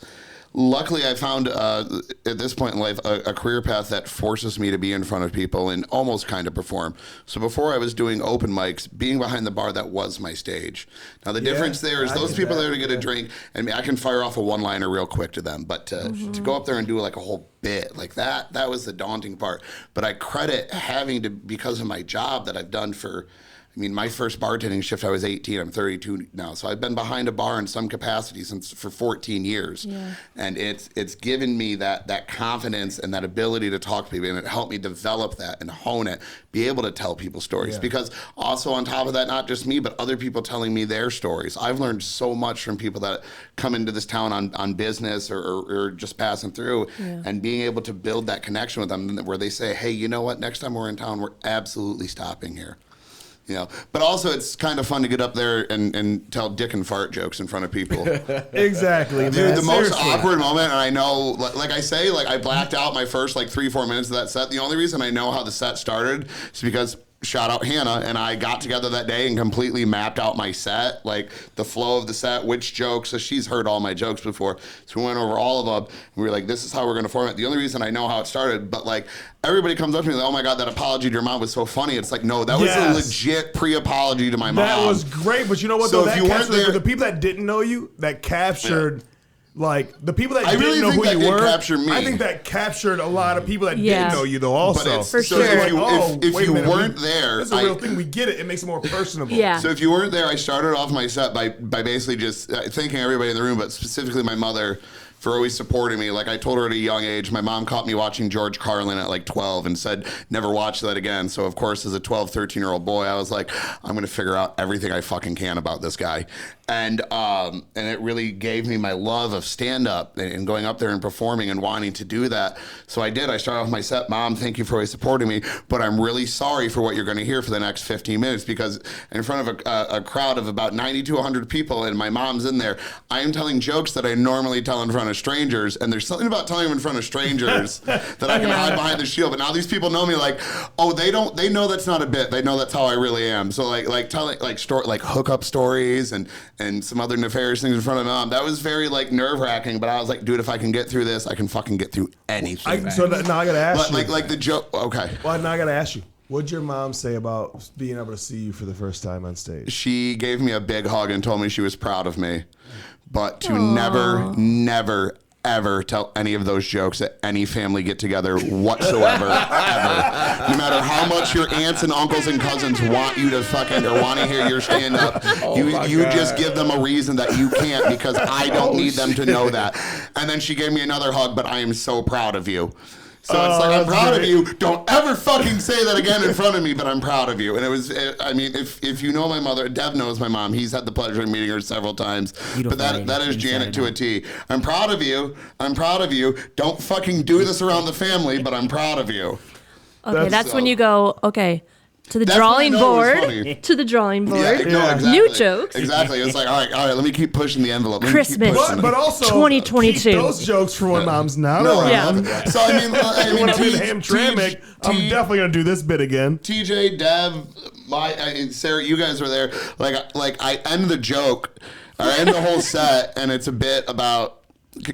Luckily, I found at this point in life a career path that forces me to be in front of people and almost kind of perform. So before I was doing open mics, being behind the bar, that was my stage. Now the difference there is those people there to get a drink, and I can fire off a one-liner real quick to them. But to go up there and do like a whole bit like that was the daunting part. But I credit having to, because of my job that I've done for. I mean, my first bartending shift, I was 18. I'm 32 now. So I've been behind a bar in some capacity for 14 years. Yeah. And it's given me that confidence and that ability to talk to people. And it helped me develop that and hone it, be able to tell people stories. Yeah. Because also on top of that, not just me, but other people telling me their stories. I've learned so much from people that come into this town on business or just passing through, and being able to build that connection with them where they say, hey, you know what? Next time we're in town, we're absolutely stopping here. You know, but also it's kind of fun to get up there and tell dick and fart jokes in front of people. Exactly, dude. man. The most awkward moment, and I know, like I say, like I blacked out my first like 3-4 minutes of that set. The only reason I know how the set started is because shout out Hannah, and I got together that day and completely mapped out my set, like the flow of the set, which jokes. So she's heard all my jokes before. So we went over all of them. And we were like, this is how we're going to form it. The only reason I know how it started, but like everybody comes up to me like, oh my God, that apology to your mom was so funny. It's like, no, that was a legit pre-apology to my mom. That was great. But you know what, So though? if That you weren't captured, there- the people that didn't know you, that captured... Like, the people that I didn't really know think who that you did were, capture me. I think that captured a lot of people that Yeah. didn't know you, though, also. But it's, For so sure. if wait a you minute, weren't there, it's a real thing. We get it. It makes it more personable. Yeah. So if you weren't there, I started off my set by basically just thanking everybody in the room, but specifically my mother for always supporting me. Like I told her at a young age, my mom caught me watching George Carlin at like 12 and said, never watch that again. So of course, as a 12, 13-year-old boy, I was like, I'm going to figure out everything I fucking can about this guy. And it really gave me my love of stand-up and going up there and performing and wanting to do that. So I did. I started off my set, Mom, thank you for always supporting me, but I'm really sorry for what you're going to hear for the next 15 minutes because in front of a crowd of about 90 to 100 people and my mom's in there, I am telling jokes that I normally tell in front of strangers, and there's something about telling them in front of strangers that I can hide behind the shield. But now these people know me like, oh, they know that's not a bit. They know that's how I really am. So like telling like hookup stories and some other nefarious things in front of mom. That was very like nerve-wracking, but I was like, dude, if I can get through this, I can fucking get through anything. So now I gotta ask you. Like the joke. Okay. Well, now I gotta ask you. What'd your mom say about being able to see you for the first time on stage? She gave me a big hug and told me she was proud of me, but to never, ever tell any of those jokes at any family get together whatsoever, ever. No matter how much your aunts and uncles and cousins want you to fucking or want to hear your stand up, you just give them a reason that you can't because I don't need them to know that. And then she gave me another hug, but I am so proud of you. So it's like, I'm proud of you. Don't ever fucking say that again in front of me, but I'm proud of you. And I mean, if you know my mother, Dev knows my mom. He's had the pleasure of meeting her several times. But that is Janet to a T. I'm proud of you. I'm proud of you. Don't fucking do this around the family, but I'm proud of you. Okay, that's when you go, okay, to the That's when I drawing know it was board. funny. To the drawing board. Yeah, no, exactly. New jokes. Exactly. It's like, all right, let me keep pushing the envelope. Let me keep Christmas. pushing it. But also, 2022. keep those jokes for when mom's not around. Yeah. So I mean, When I'm in Hamtramck, I'm definitely gonna do this bit again. TJ, Dev, Sarah, you guys were there. Like I end the joke, I end the whole set, and it's a bit about.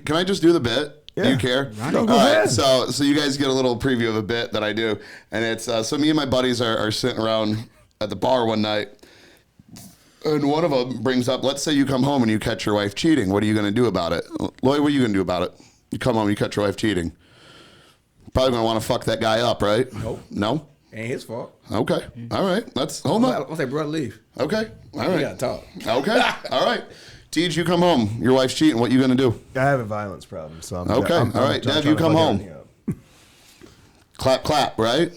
Can I just do the bit? Yeah. Do you care? No, go ahead. So you guys get a little preview of a bit that I do, and it's so me and my buddies are sitting around at the bar one night, and one of them brings up, let's say you come home and you catch your wife cheating. What are you going to do about it? Lloyd, what are you going to do about it? You come home and you catch your wife cheating. Probably going to want to fuck that guy up, right? Nope. No? Ain't his fault. Okay. All right. Hold on. I'll say, bro, leave. Okay. All right. We gotta talk. Okay. All right. Tej, you come home. Your wife's cheating. What you going to do? I have a violence problem, so I'm Okay. I'm All right. trying Dev, to you come fuck home. everything up. Clap, clap, right?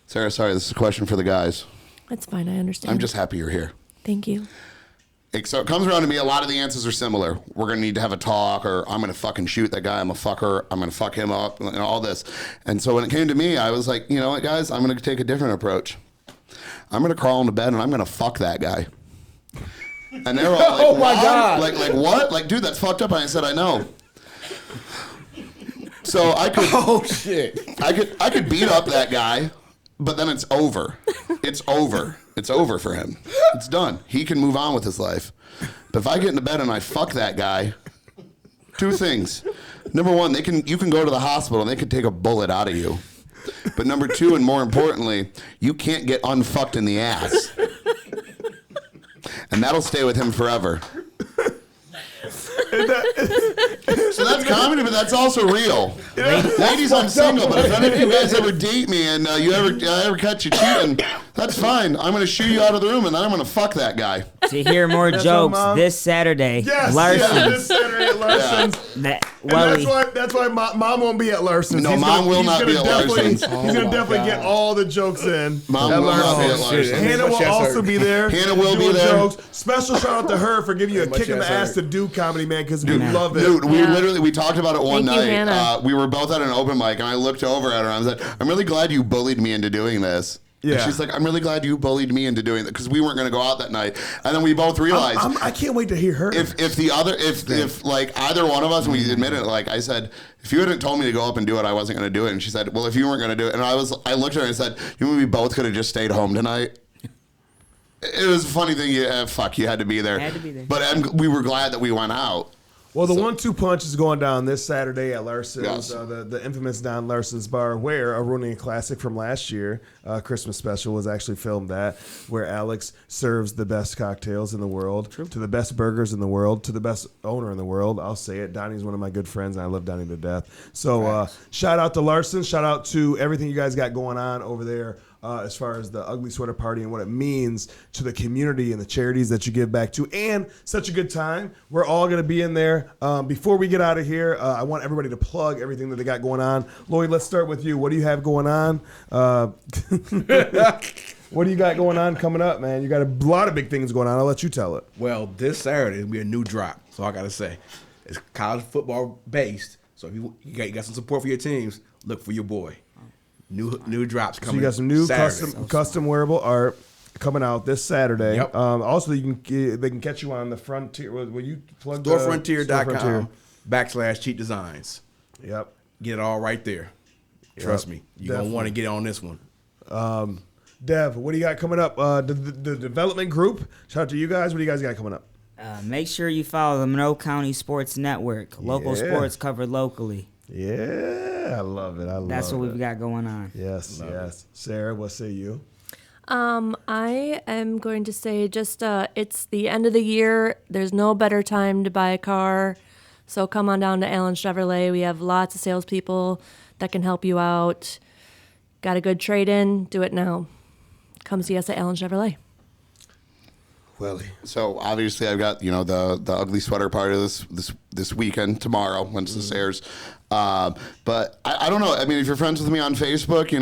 Sarah, sorry. This is a question for the guys. That's fine, I understand. I'm just happy you're here. Thank you. So it comes around to me, a lot of the answers are similar. We're going to need to have a talk, or I'm going to fucking shoot that guy. I'm a fucker. I'm going to fuck him up, and all this. And so when it came to me, I was like, you know what, guys? I'm going to take a different approach. I'm going to crawl into bed, and I'm going to fuck that guy. And they're all like, Oh, my what? God. Like what? Like, dude, that's fucked up. And I said, I know. So I could, Oh, shit. I could beat up that guy, but then it's over. It's over. It's over for him. It's done. He can move on with his life. But if I get into bed and I fuck that guy, two things. Number one, you can go to the hospital and they can take a bullet out of you. But number two, and more importantly, you can't get unfucked in the ass. And that'll stay with him forever. So that's comedy, but that's also real. Ladies, I'm single, but if any of you guys ever date me and you ever catch you cheating, that's fine. I'm going to shoo you out of the room, and then I'm going to fuck that guy. To hear more jokes Mom. this Saturday, Yes, Larson's. yeah, this Saturday at Larson's. That And Welly. that's why Mom won't be at Larson's. No, He's Mom gonna- will he's not gonna be at definitely- Larson's. He's going to definitely get all the jokes in. Mom at will not be at Larson's. Larson's. Hannah will also be there. Hannah will be doing there. Jokes. Special shout out to her for giving you a My kick in the chest ass hurt. to do comedy, man, because we love it. Dude, we Yeah. literally talked about it one Thank you, night. Hannah. We were both at an open mic, and I looked over at her and I was like, I'm really glad you bullied me into doing this. Yeah. And she's like, I'm really glad you bullied me into doing that because we weren't going to go out that night. And then we both realized. I can't wait to hear her. If like either one of us, and we admitted it, like I said, if you hadn't told me to go up and do it, I wasn't going to do it. And she said, well, if you weren't going to do it. And I looked at her and said, you mean we both could have just stayed home tonight? It was a funny thing. You had to be there. Had to be there. But we were glad that we went out. Well, the 1-2 punch is going down this Saturday at Larson's, Yes. the infamous Don Larson's bar, where a Rooney classic from last year, Christmas Special, was actually filmed at, where Alex serves the best cocktails in the world, to the best burgers in the world, to the best owner in the world. I'll say it. Donnie's one of my good friends, and I love Donnie to death. So shout out to Larson. Shout out to everything you guys got going on over there. As far as the Ugly Sweater Party and what it means to the community and the charities that you give back to, and such a good time. We're all going to be in there. Before we get out of here, I want everybody to plug everything that they got going on. Lloyd, let's start with you. What do you have going on? What do you got going on coming up, man? You got a lot of big things going on. I'll let you tell it. Well, this Saturday will be a new drop. So I got to say, it's college football based. So if you got some support for your teams, look for your boy. New drops coming. So you got some new Saturday. custom wearable art coming out this Saturday. Yep. Also, they can catch you on the Frontier. Will you plug StoreFrontier.com/Cheat-Designs. Yep. Get it all right there. Trust me. You're going to want to get on this one. Dev, what do you got coming up? The development group. Shout out to you guys. What do you guys got coming up? Make sure you follow the Monroe County Sports Network. Local sports covered locally. Yeah, I love it. That's what we've got going on. Yes. Sarah, what say you? I am going to say just it's the end of the year. There's no better time to buy a car. So come on down to Allen Chevrolet. We have lots of salespeople that can help you out. Got a good trade-in? Do it now. Come see us at Allen Chevrolet. Welly. So obviously I've got the ugly sweater party this weekend tomorrow once this airs. But I don't know. I mean, if you're friends with me on Facebook,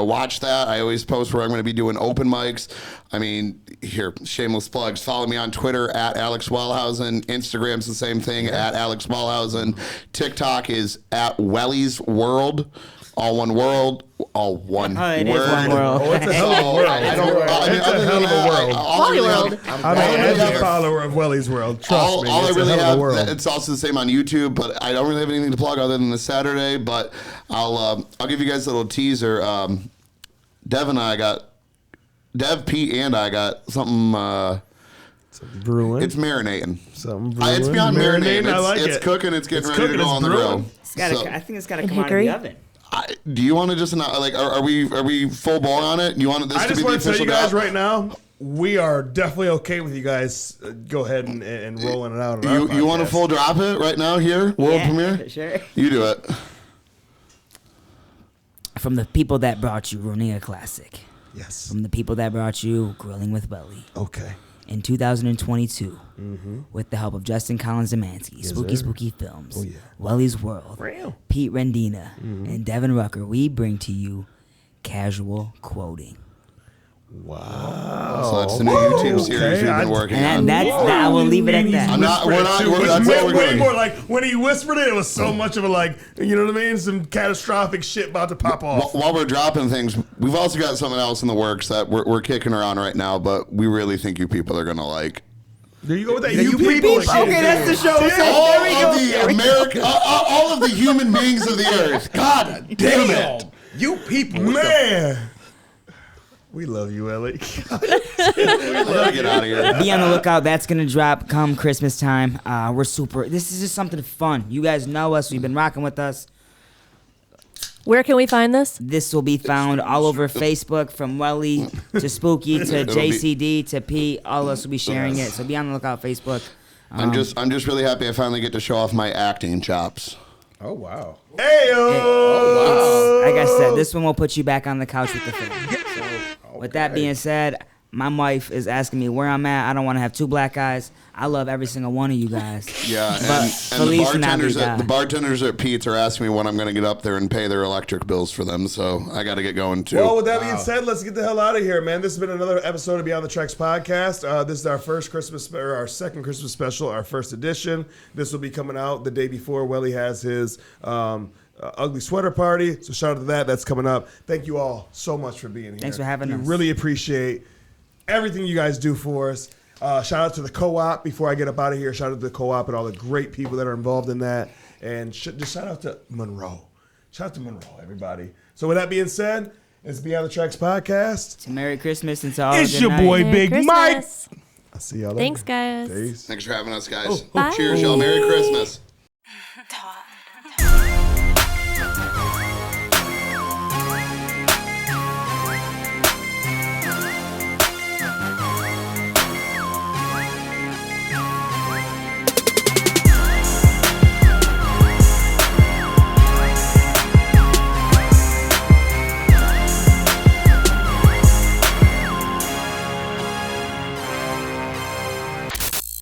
watch that. I always post where I'm going to be doing open mics. I mean, here, shameless plugs. Follow me on Twitter at Alex Wellhousen. Instagram's the same thing at Alex Wellhousen. TikTok is at Welly's World. All one world, all one word. It is one world. Oh, it's a hell of a world. It's a hell of a world. Welly World. I'm an avid follower of Welly's World. Trust me, it's a hell of a world. It's also the same on YouTube, but I don't really have anything to plug other than this Saturday. But I'll give you guys a little teaser. Dev, Pete, and I got something. Brewing. It's marinating. Something brewing. It's beyond marinating. I like it's it. cooking. It's getting It's ready to cooking, go on it's the brewing. grill. I think it's got to come out of hickory? the oven. Do you want to just are we full bore on it? You want this I to be just the want to tell official you guys drop? right now, we are definitely okay with you guys go ahead and rolling it out. You want to full drop it right now here, world premiere? Sure. You do it. From the people that brought you ruining a classic. Yes. From the people that brought you Grilling with Welly. Okay. In 2022, with the help of Justin Collins Zemansky, Spooky Films, Welly's World, Pete Rendina, and Devin Rucker, we bring to you Casual Quoting. Wow. So that's the new YouTube series we've been working on. And I will leave it at that. That's what we're way doing. more like when he whispered it was so much of a you know what I mean? Some catastrophic shit about to pop off. While we're dropping things, we've also got something else in the works that we're kicking around right now, but we really think you people are going to like. There you go with that. You people. Okay, that's the show. All of the human beings of the earth. God damn it. You people. Man. We love you, Ellie. Get out of here. Be on the lookout. That's going to drop come Christmas time. This is just something fun. You guys know us. You've been rocking with us. Where can we find this? This will be found all over Facebook, from Welly to Spooky to JCD to Pete. All of us will be sharing it. So be on the lookout, Facebook. I'm just really happy I finally get to show off my acting chops. Oh, wow. Hey-o! Like I said, this one will put you back on the couch with the film. So, with that being said, my wife is asking me where I'm at. I don't want to have two black guys. I love every single one of you guys. Yeah, But and the Feliz bartenders at Pete's are asking me when I'm going to get up there and pay their electric bills for them, so I got to get going too. Well, with that being said, let's get the hell out of here, man. This has been another episode of Beyond the Tracks podcast. This is our our second Christmas special, our first edition. This will be coming out the day before Welly has his ugly sweater party. So shout out to that. That's coming up. Thank you all so much for being here. Thanks for having us. We really appreciate everything you guys do for us. Shout out to the co-op before I get up out of here. Shout out to the co-op and all the great people that are involved in that. And just shout out to Monroe. Shout out to Monroe, everybody. So with that being said, it's Beyond the Tracks podcast. It's Merry Christmas and to all. It's good your night. boy, Merry Big Mike. Christmas. I'll see y'all later. Thanks, guys. Peace. Thanks for having us, guys. Bye. Cheers, y'all. Merry Christmas. Talk.